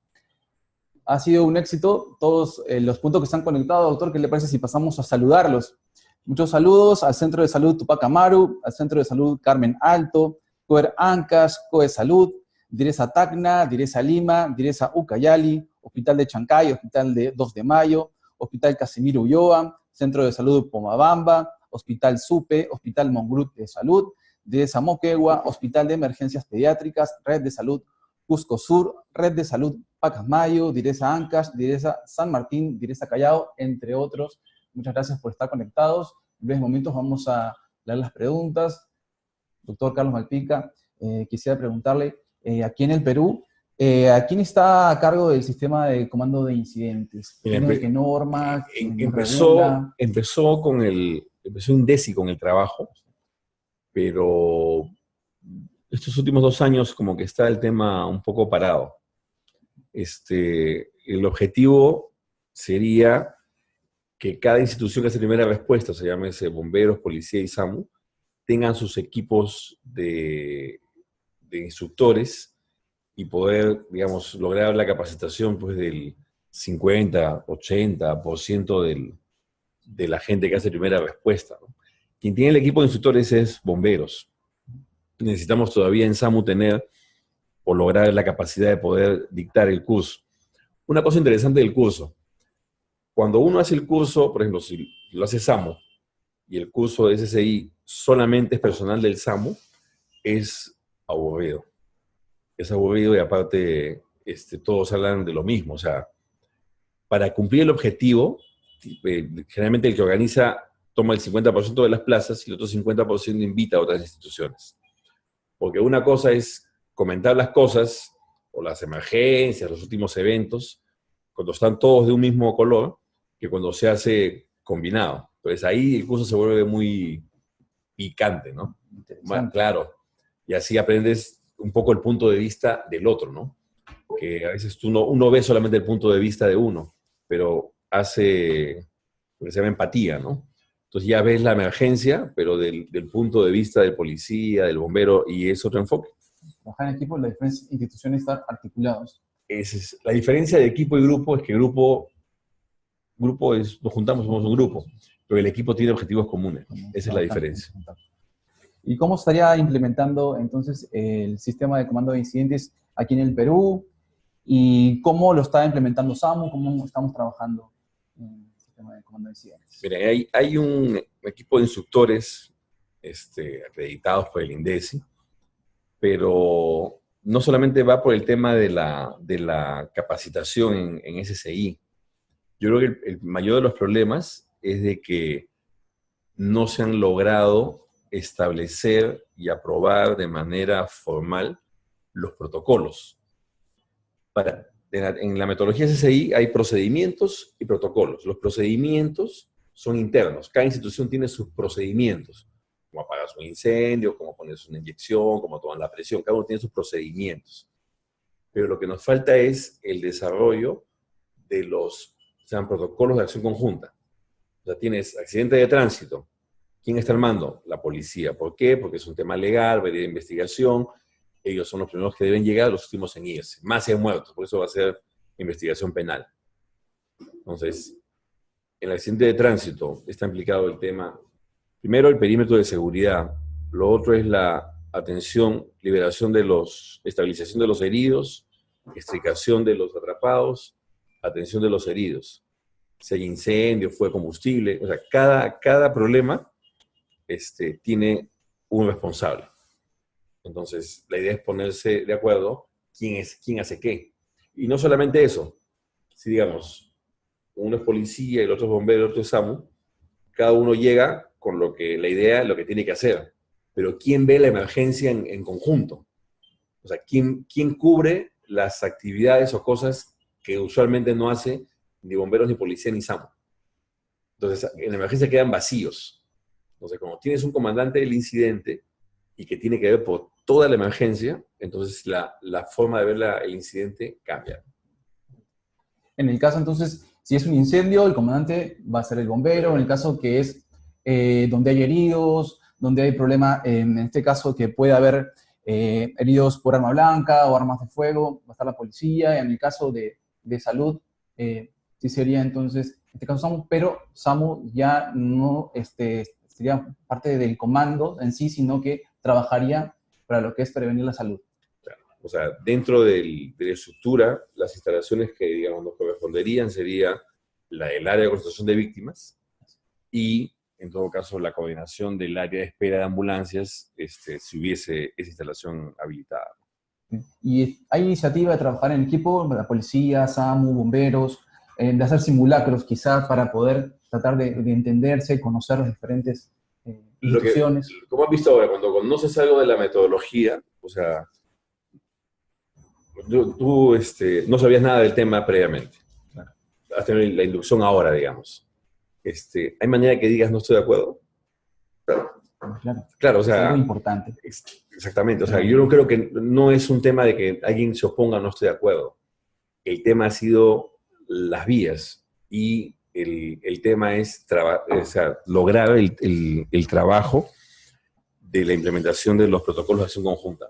Ha sido un éxito todos los puntos que están conectados, doctor. ¿Qué le parece si pasamos a saludarlos? Muchos saludos al Centro de Salud Tupac Amaru, al Centro de Salud Carmen Alto, Coer Ancash, COE Salud, Direza Tacna, Direza Lima, Direza Ucayali, Hospital de Chancay, Hospital de 2 de Mayo, Hospital Casimiro Ulloa, Centro de Salud Pomabamba, Hospital Supe, Hospital Mongrut de Salud, Direza Moquegua, Hospital de Emergencias Pediátricas, Red de Salud Cusco Sur, Red de Salud Pacasmayo, Direza Ancash, Direza San Martín, Direza Callao, entre otros. Muchas gracias por estar conectados. En breves momentos vamos a leer las preguntas. Doctor Carlos Malpica, quisiera preguntarle, aquí en el Perú, ¿a quién está a cargo del sistema de comando de incidentes? ¿Qué norma? Empezó INDECI con el trabajo, pero estos últimos 2 años como que está el tema un poco parado. El objetivo sería que cada institución que hace primera respuesta, se llámese bomberos, policía y SAMU, tengan sus equipos de instructores y poder, digamos, lograr la capacitación pues, del 50, 80% de la gente que hace primera respuesta, ¿no? Quien tiene el equipo de instructores es bomberos. Necesitamos todavía en SAMU tener o lograr la capacidad de poder dictar el curso. Una cosa interesante del curso, cuando uno hace el curso, por ejemplo, si lo hace SAMU y el curso de SSI solamente es personal del SAMU, es aburrido. Es aburrido y aparte todos hablan de lo mismo. O sea, para cumplir el objetivo, generalmente el que organiza toma el 50% de las plazas y el otro 50% invita a otras instituciones. Porque una cosa es comentar las cosas, o las emergencias, los últimos eventos, cuando están todos de un mismo color, que cuando se hace combinado. Entonces ahí el curso se vuelve muy picante, ¿no? Más claro. Y así aprendes un poco el punto de vista del otro, ¿no? Que a veces uno ve solamente el punto de vista de uno, pero hace lo que se llama empatía, ¿no? Entonces ya ves la emergencia, pero del punto de vista del policía, del bombero, y es otro enfoque. Trabajar en equipo, las diferentes instituciones están articulados. La diferencia de equipo y grupo es que grupo es, nos juntamos, somos un grupo, pero el equipo tiene objetivos comunes. Esa es la diferencia. ¿Y cómo estaría implementando entonces el sistema de comando de incidentes aquí en el Perú? ¿Y cómo lo está implementando SAMU? ¿Cómo estamos trabajando en el sistema de comando de incidentes? Mira, hay un equipo de instructores acreditados por el INDECI, pero no solamente va por el tema de la capacitación en SSI. Yo creo que el mayor de los problemas es de que no se han logrado establecer y aprobar de manera formal los protocolos. En la metodología SSI hay procedimientos y protocolos. Los procedimientos son internos. Cada institución tiene sus procedimientos. Cómo apagar un incendio, cómo ponerse una inyección, cómo tomar la presión. Cada uno tiene sus procedimientos. Pero lo que nos falta es el desarrollo de los protocolos de acción conjunta. O sea, tienes accidente de tránsito. ¿Quién está armando? La policía. ¿Por qué? Porque es un tema legal, de investigación. Ellos son los primeros que deben llegar, los últimos en irse. Más si hay muertos, por eso va a ser investigación penal. Entonces, en el accidente de tránsito está implicado el tema, primero el perímetro de seguridad, lo otro es la atención, liberación estabilización de los heridos, extricación de los atrapados, atención de los heridos. Si hay incendio, fue combustible, o sea, cada problema tiene un responsable. Entonces, la idea es ponerse de acuerdo quién hace qué. Y no solamente eso, si digamos, uno es policía y el otro es bombero, el otro es SAMU, cada uno llega con lo que tiene que hacer. Pero ¿quién ve la emergencia en conjunto? O sea, ¿quién cubre las actividades o cosas que usualmente no hace ni bomberos, ni policía, ni SAMU? Entonces, en la emergencia quedan vacíos. Entonces, como tienes un comandante del incidente y que tiene que ver por toda la emergencia, entonces la forma de ver el incidente cambia. En el caso, entonces, si es un incendio, el comandante va a ser el bombero. En el caso que es donde hay heridos, donde hay problema, en este caso que puede haber heridos por arma blanca o armas de fuego, va a estar la policía. En el caso de salud, sí sería entonces, en este caso SAMU, pero SAMU ya no sería parte del comando en sí, sino que trabajaría para lo que es prevenir la salud. O sea, dentro de la estructura, las instalaciones que, digamos, nos corresponderían sería el área de concentración de víctimas y, en todo caso, la coordinación del área de espera de ambulancias, si hubiese esa instalación habilitada. Y hay iniciativa de trabajar en equipo, la policía, SAMU, bomberos, de hacer simulacros quizás para poder tratar de entenderse, conocer las diferentes instituciones. Como has visto ahora, cuando conoces algo de la metodología, o sea, tú no sabías nada del tema previamente. Claro. Has tenido la inducción ahora, digamos. ¿Hay manera que digas no estoy de acuerdo? Claro, o sea, es algo importante. Exactamente, o sea, yo no creo que no es un tema de que alguien se oponga, no estoy de acuerdo. El tema ha sido las vías y el tema es lograr el trabajo de la implementación de los protocolos de acción conjunta.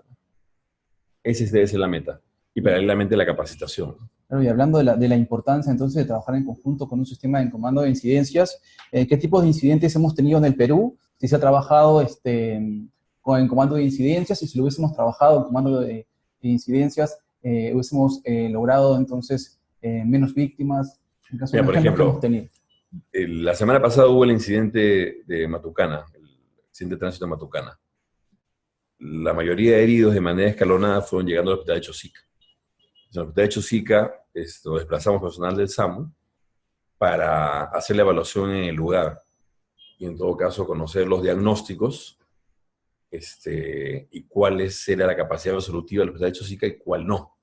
Esa debe ser la meta. Y paralelamente la capacitación. Claro, y hablando de la importancia entonces de trabajar en conjunto con un sistema de comando de incidencias, ¿qué tipos de incidentes hemos tenido en el Perú? Si se ha trabajado con el comando de incidencias, y si lo hubiésemos trabajado en comando de incidencias, hubiésemos logrado entonces menos víctimas. En caso Mira, por ejemplo, que hemos tenido. La semana pasada hubo el incidente de Matucana, el accidente de tránsito de Matucana. La mayoría de heridos de manera escalonada fueron llegando al hospital de Chosica. En el hospital de Chosica nos desplazamos personal del SAMU para hacer la evaluación en el lugar y en todo caso conocer los diagnósticos y cuál era la capacidad resolutiva del hospital de Chosica y cuál no.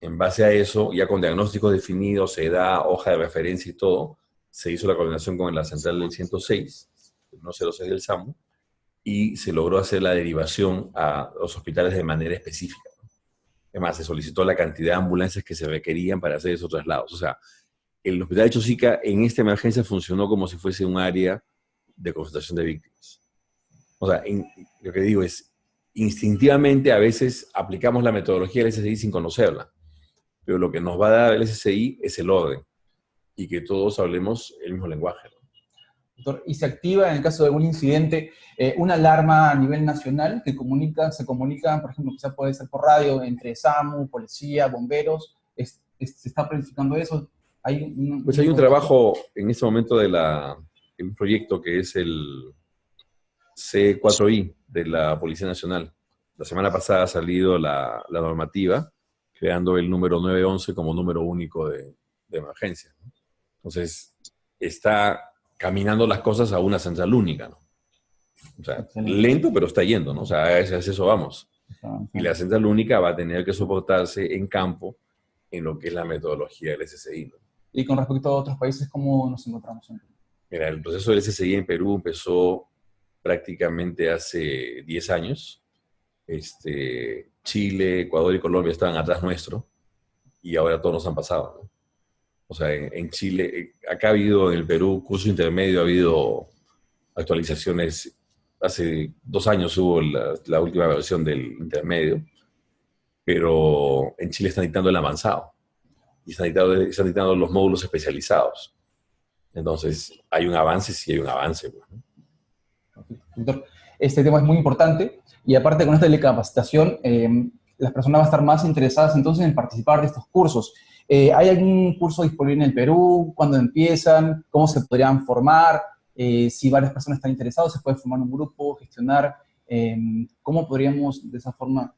En base a eso, ya con diagnósticos definidos, edad, hoja de referencia y todo, se hizo la coordinación con la central del 106, el 106 del SAMU, y se logró hacer la derivación a los hospitales de manera específica. Además, se solicitó la cantidad de ambulancias que se requerían para hacer esos traslados. O sea, el hospital de Chosica en esta emergencia funcionó como si fuese un área de concentración de víctimas. O sea, lo que digo es, instintivamente a veces aplicamos la metodología del SSI sin conocerla, pero lo que nos va a dar el SSI es el orden y que todos hablemos el mismo lenguaje, ¿no? Doctor, y se activa en el caso de algún incidente una alarma a nivel nacional que se comunica, por ejemplo, quizá puede ser por radio, entre SAMU, policía, bomberos. ¿Se está planificando eso? Hay un trabajo en este momento de un proyecto que es el C4I de la Policía Nacional. La semana pasada ha salido la normativa creando el número 911 como número único de emergencia, ¿no? Entonces, está caminando las cosas a una central única, ¿no? O sea, lento, pero está yendo, ¿no? O sea, a eso vamos. Y la central única va a tener que soportarse en campo en lo que es la metodología del SSI, ¿no? Y con respecto a otros países, ¿cómo nos encontramos en Perú? Mira, el proceso del SSI en Perú empezó prácticamente hace 10 años. Chile, Ecuador y Colombia estaban atrás nuestro y ahora todos nos han pasado, ¿no? O sea, en Chile, acá ha habido en el Perú curso intermedio, ha habido actualizaciones. Hace 2 años hubo la última versión del intermedio, pero en Chile están dictando el avanzado y están dictando los módulos especializados. Entonces, hay un avance, sí hay un avance, ¿no? Doctor, este tema es muy importante y aparte con esta de la capacitación, las personas van a estar más interesadas entonces en participar de estos cursos. ¿Hay algún curso disponible en el Perú? ¿Cuándo empiezan? ¿Cómo se podrían formar? Si varias personas están interesadas, ¿se puede formar un grupo, gestionar? ¿Cómo podríamos de esa forma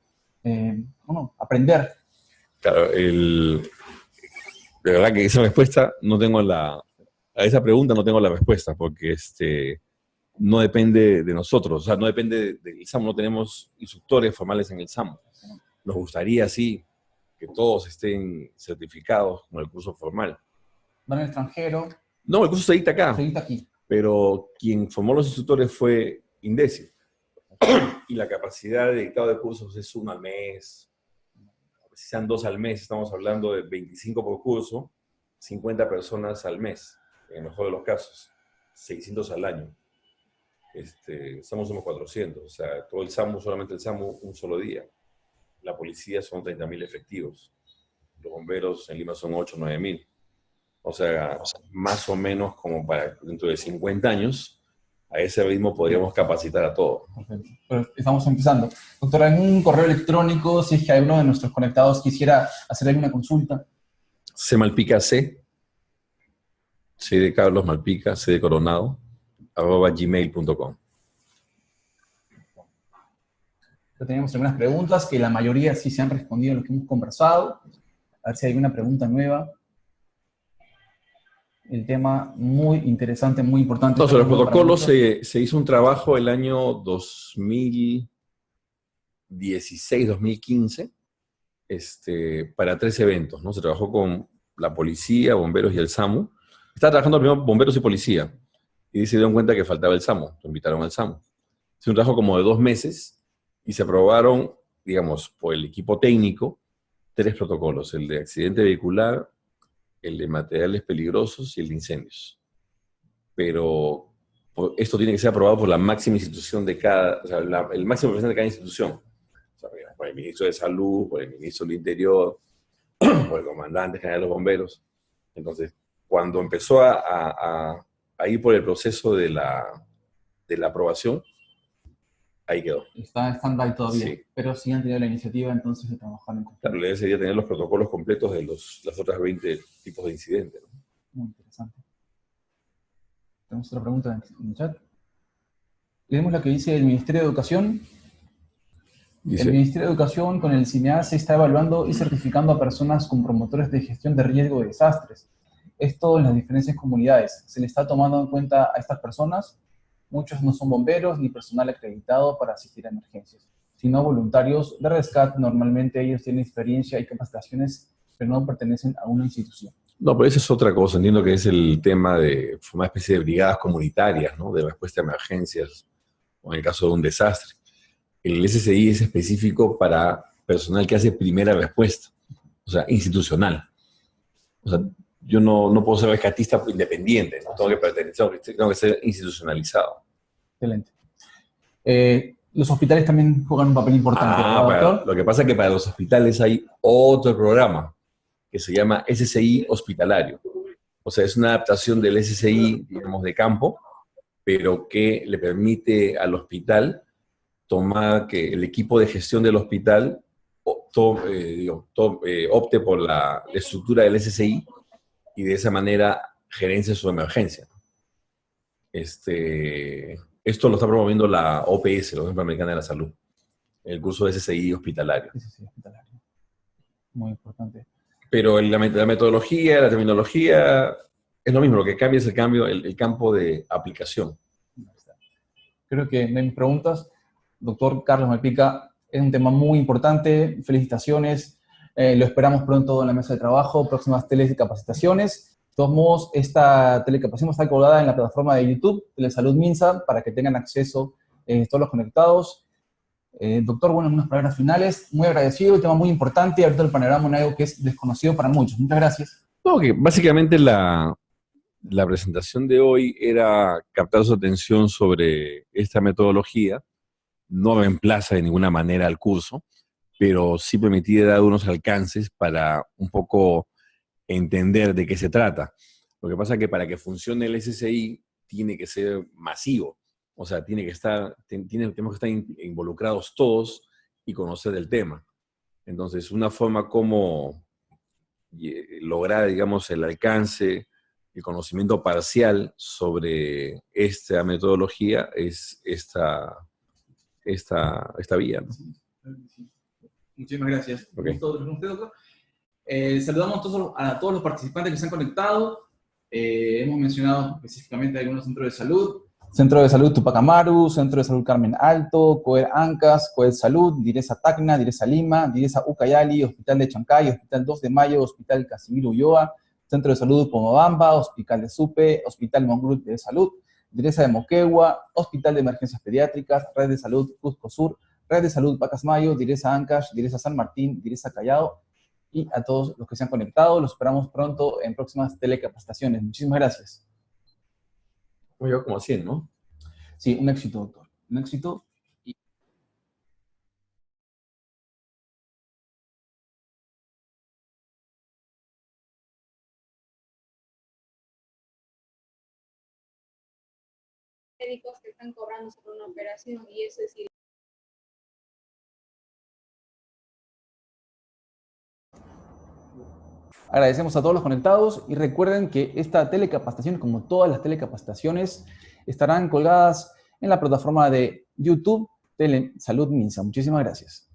aprender? Claro, de verdad que esa respuesta no tengo a esa pregunta no tengo la respuesta, porque no depende de nosotros, o sea, no depende del SAMU, no tenemos instructores formales en el SAMU. Nos gustaría, sí, que todos estén certificados con el curso formal. ¿Van al extranjero? No, el curso se dicta acá. Se dicta aquí. Pero quien formó los instructores fue INDECI. Y la capacidad de dictado de cursos es 1 al mes. Si sean 2 al mes, estamos hablando de 25 por curso, 50 personas al mes, en el mejor de los casos, 600 al año. SAMU somos 400, o sea, todo el SAMU, solamente el SAMU, un solo día. La policía son 30.000 efectivos. Los bomberos en Lima son 8 o 9.000. O sea, más o menos como para dentro de 50 años, a ese ritmo podríamos capacitar a todos. Perfecto. Pero estamos empezando. Doctor, en un correo electrónico, si es que alguno de nuestros conectados quisiera hacer alguna consulta. C Malpica C de Carlos Malpica, C de Coronado, @gmail.com. Ya tenemos algunas preguntas que la mayoría sí se han respondido en lo que hemos conversado. A ver si hay alguna pregunta nueva. El tema muy interesante, muy importante. No, sobre los Para protocolos muchos. se hizo un trabajo el año 2016, 2015, para 3 eventos, ¿no? Se trabajó con la policía, bomberos y el SAMU. Estaba trabajando primero bomberos y policía, y se dieron cuenta que faltaba el SAMU, lo invitaron al SAMU. Es un trabajo como de 2 meses, y se aprobaron, digamos, por el equipo técnico, 3 protocolos: el de accidente vehicular, el de materiales peligrosos y el de incendios. Pero esto tiene que ser aprobado por la máxima institución de cada, o sea, el máximo representante de cada institución. O sea, por el ministro de Salud, por el ministro del Interior, por el comandante general de los bomberos. Entonces, cuando empezó a ir por el proceso de la aprobación, ahí quedó. Está en stand-by todavía, Sí. pero sí han tenido la iniciativa entonces de trabajar en Claro, conjunto. la idea sería tener los protocolos completos de las otras 20 tipos de incidentes, ¿no? Muy interesante. Tenemos otra pregunta en el chat. Leemos la que dice el Ministerio de Educación. Dice, El Ministerio de Educación con el CINEA se está evaluando y certificando a personas con promotores de gestión de riesgo de desastres. Esto en las diferentes comunidades. ¿Se le está tomando en cuenta a estas personas? Muchos no son bomberos ni personal acreditado para asistir a emergencias, sino voluntarios de rescate. Normalmente ellos tienen experiencia y capacitaciones, pero no pertenecen a una institución. no, pero esa es otra cosa. Entiendo que es el tema de una especie de brigadas comunitarias, ¿no? De respuesta a emergencias o en el caso de un desastre. El SSI es específico para personal que hace primera respuesta, o sea, institucional. O sea, yo no puedo ser rescatista independiente, no tengo que pertenecer, tengo que ser institucionalizado. Excelente. Los hospitales también juegan un papel importante, ¿verdad, doctor? Lo que pasa es que para los hospitales hay otro programa que se llama SSI hospitalario. O sea, es una adaptación del SSI, digamos, de campo, pero que le permite al hospital tomar que el equipo de gestión del hospital opte por la estructura del SSI y de esa manera gerencia su emergencia. Esto lo está promoviendo la OPS, la Organización Panamericana de la Salud, el curso de SSI hospitalario. Sí, hospitalario. Muy importante. Pero la metodología, la terminología, es lo mismo, lo que cambia es el campo de aplicación. Creo que no hay preguntas. Doctor Carlos Malpica, es un tema muy importante. Felicitaciones. Lo esperamos pronto en la mesa de trabajo, próximas telecapacitaciones. De todos modos, esta telecapacitación está colgada en la plataforma de YouTube, Telesalud Minsa, para que tengan acceso todos los conectados. Doctor, bueno, unas palabras finales. Muy agradecido, un tema muy importante. Ahorita el panorama en algo que es desconocido para muchos. Muchas gracias. No, que básicamente la presentación de hoy era captar su atención sobre esta metodología. No reemplaza de ninguna manera al curso, pero sí permitía dar unos alcances para un poco entender de qué se trata. Lo que pasa es que para que funcione el SSI tiene que ser masivo, o sea, tenemos que estar involucrados todos y conocer el tema. Entonces, una forma como lograr, digamos, el alcance, el conocimiento parcial sobre esta metodología es esta vía, ¿no? Muchísimas gracias. Okay. Doctor. Saludamos a todos los participantes que se han conectado. Hemos mencionado específicamente algunos centros de salud. Centro de Salud Tupac Amaru, Centro de Salud Carmen Alto, COER Ancas, COER Salud, Direza Tacna, Direza Lima, Direza Ucayali, Hospital de Chancay, Hospital 2 de Mayo, Hospital Casimiro Ulloa, Centro de Salud Pomobamba, Hospital de Supe, Hospital Mongrut de Salud, Direza de Moquegua, Hospital de Emergencias Pediátricas, Red de Salud Cusco Sur, Red de Salud Pacasmayo, Direza Ancash, Direza San Martín, Direza Callao, y a todos los que se han conectado. Los esperamos pronto en próximas telecapacitaciones. Muchísimas gracias. Yo como 100, ¿no? Sí, un éxito, doctor. Un éxito. médicos que están cobrando sobre una operación y eso es ilegal. Agradecemos a todos los conectados y recuerden que esta telecapacitación, como todas las telecapacitaciones, estarán colgadas en la plataforma de YouTube Telesalud Minsa. Muchísimas gracias.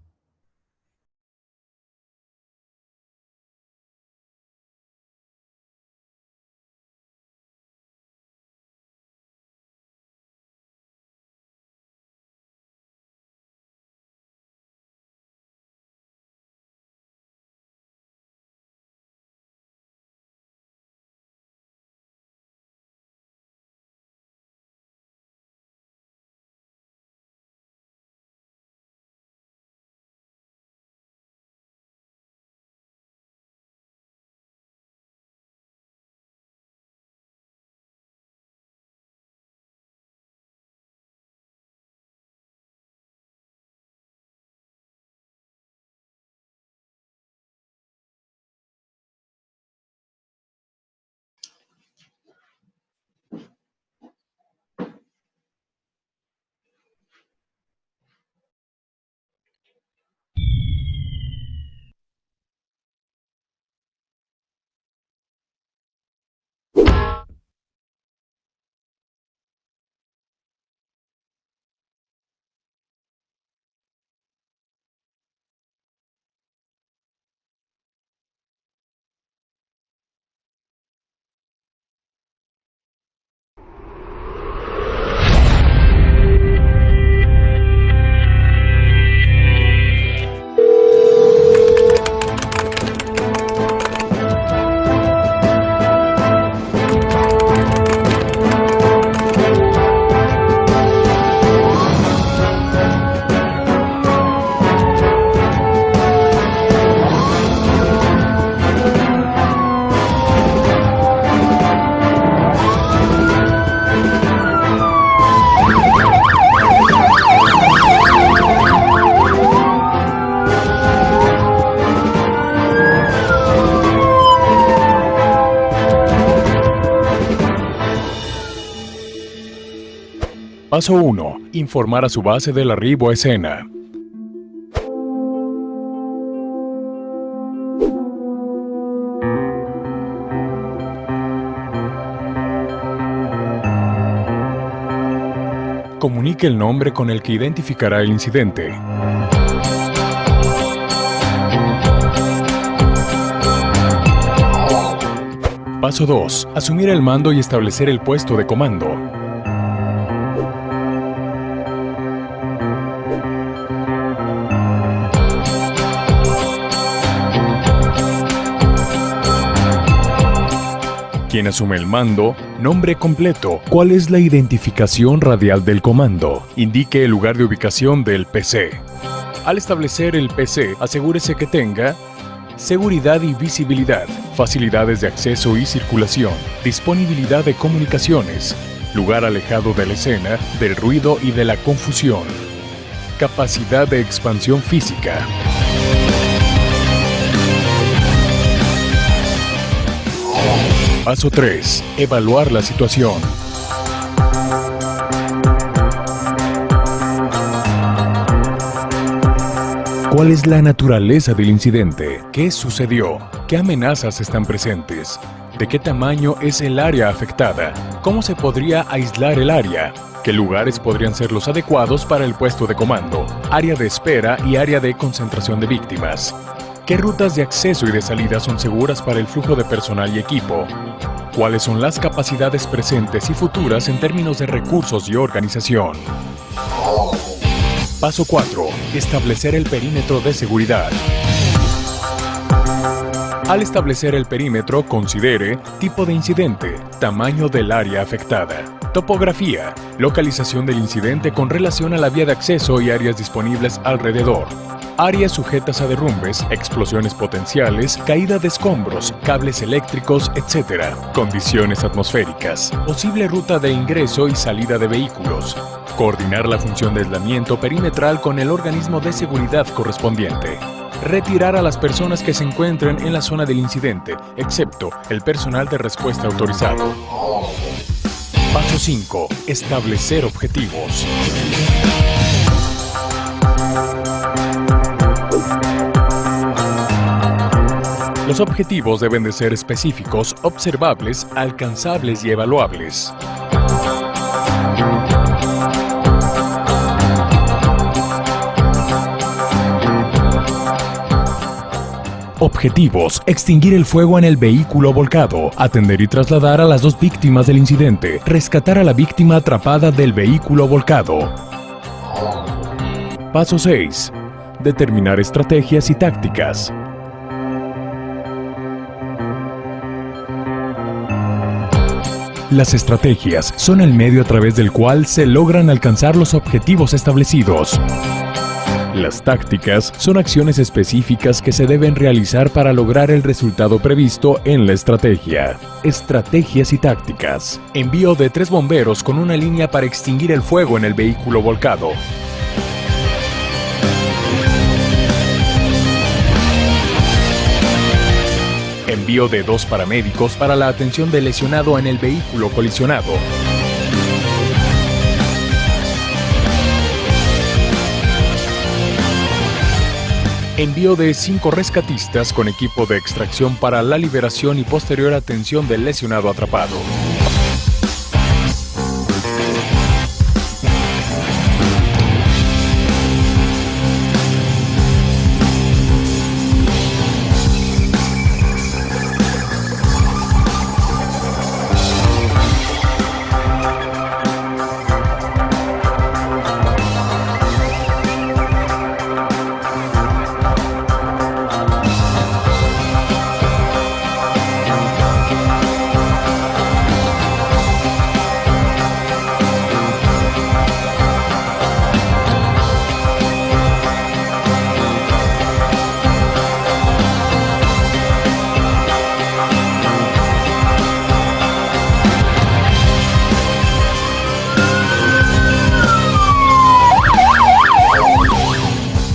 Paso 1. Informar a su base del arribo a escena. Comunique el nombre con el que identificará el incidente. Paso 2. Asumir el mando y establecer el puesto de comando. Quien asume el mando, nombre completo, cuál es la identificación radial del comando, indique el lugar de ubicación del PC. Al establecer el PC, asegúrese que tenga seguridad y visibilidad, facilidades de acceso y circulación, disponibilidad de comunicaciones, lugar alejado de la escena, del ruido y de la confusión, capacidad de expansión física. Paso 3. Evaluar la situación. ¿Cuál es la naturaleza del incidente? ¿Qué sucedió? ¿Qué amenazas están presentes? ¿De qué tamaño es el área afectada? ¿Cómo se podría aislar el área? ¿Qué lugares podrían ser los adecuados para el puesto de comando? Área de espera y área de concentración de víctimas. ¿Qué rutas de acceso y de salida son seguras para el flujo de personal y equipo? ¿Cuáles son las capacidades presentes y futuras en términos de recursos y organización? Paso 4. Establecer el perímetro de seguridad. Al establecer el perímetro, considere tipo de incidente, tamaño del área afectada, topografía, localización del incidente con relación a la vía de acceso y áreas disponibles alrededor, áreas sujetas a derrumbes, explosiones potenciales, caída de escombros, cables eléctricos, etc. Condiciones atmosféricas, posible ruta de ingreso y salida de vehículos. Coordinar la función de aislamiento perimetral con el organismo de seguridad correspondiente. Retirar a las personas que se encuentren en la zona del incidente, excepto el personal de respuesta autorizado. Paso 5. Establecer objetivos. Los objetivos deben de ser específicos, observables, alcanzables y evaluables. Objetivos: extinguir el fuego en el vehículo volcado, atender y trasladar a las 2 víctimas del incidente, rescatar a la víctima atrapada del vehículo volcado. Paso 6. Determinar estrategias y tácticas. Las estrategias son el medio a través del cual se logran alcanzar los objetivos establecidos. Las tácticas son acciones específicas que se deben realizar para lograr el resultado previsto en la estrategia. Estrategias y tácticas. Envío de 3 bomberos con una línea para extinguir el fuego en el vehículo volcado. Envío de 2 paramédicos para la atención del lesionado en el vehículo colisionado. Envío de 5 rescatistas con equipo de extracción para la liberación y posterior atención del lesionado atrapado.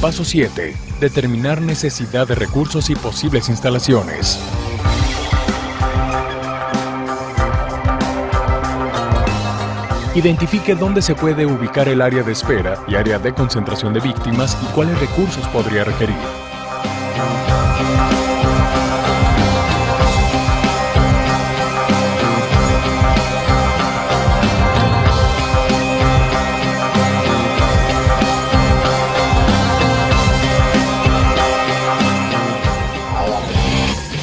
Paso 7. Determinar necesidad de recursos y posibles instalaciones. Identifique dónde se puede ubicar el área de espera y área de concentración de víctimas y cuáles recursos podría requerir.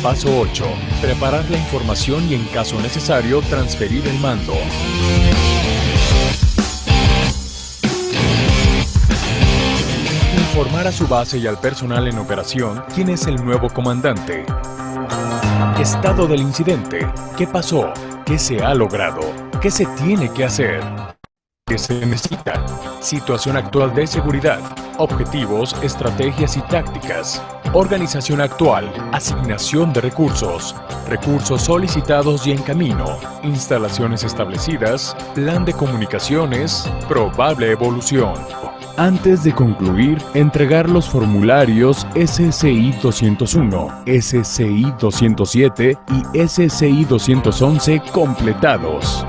Paso 8. Preparar la información y en caso necesario transferir el mando. Informar a su base y al personal en operación quién es el nuevo comandante. Estado del incidente. ¿Qué pasó? ¿Qué se ha logrado? ¿Qué se tiene que hacer? ¿Qué se necesita? Situación actual de seguridad. Objetivos, estrategias y tácticas. Organización actual. Asignación de recursos. Recursos solicitados y en camino. Instalaciones establecidas. Plan de comunicaciones. Probable evolución. Antes de concluir, entregar los formularios SCI 201, SCI 207 y SCI 211 completados.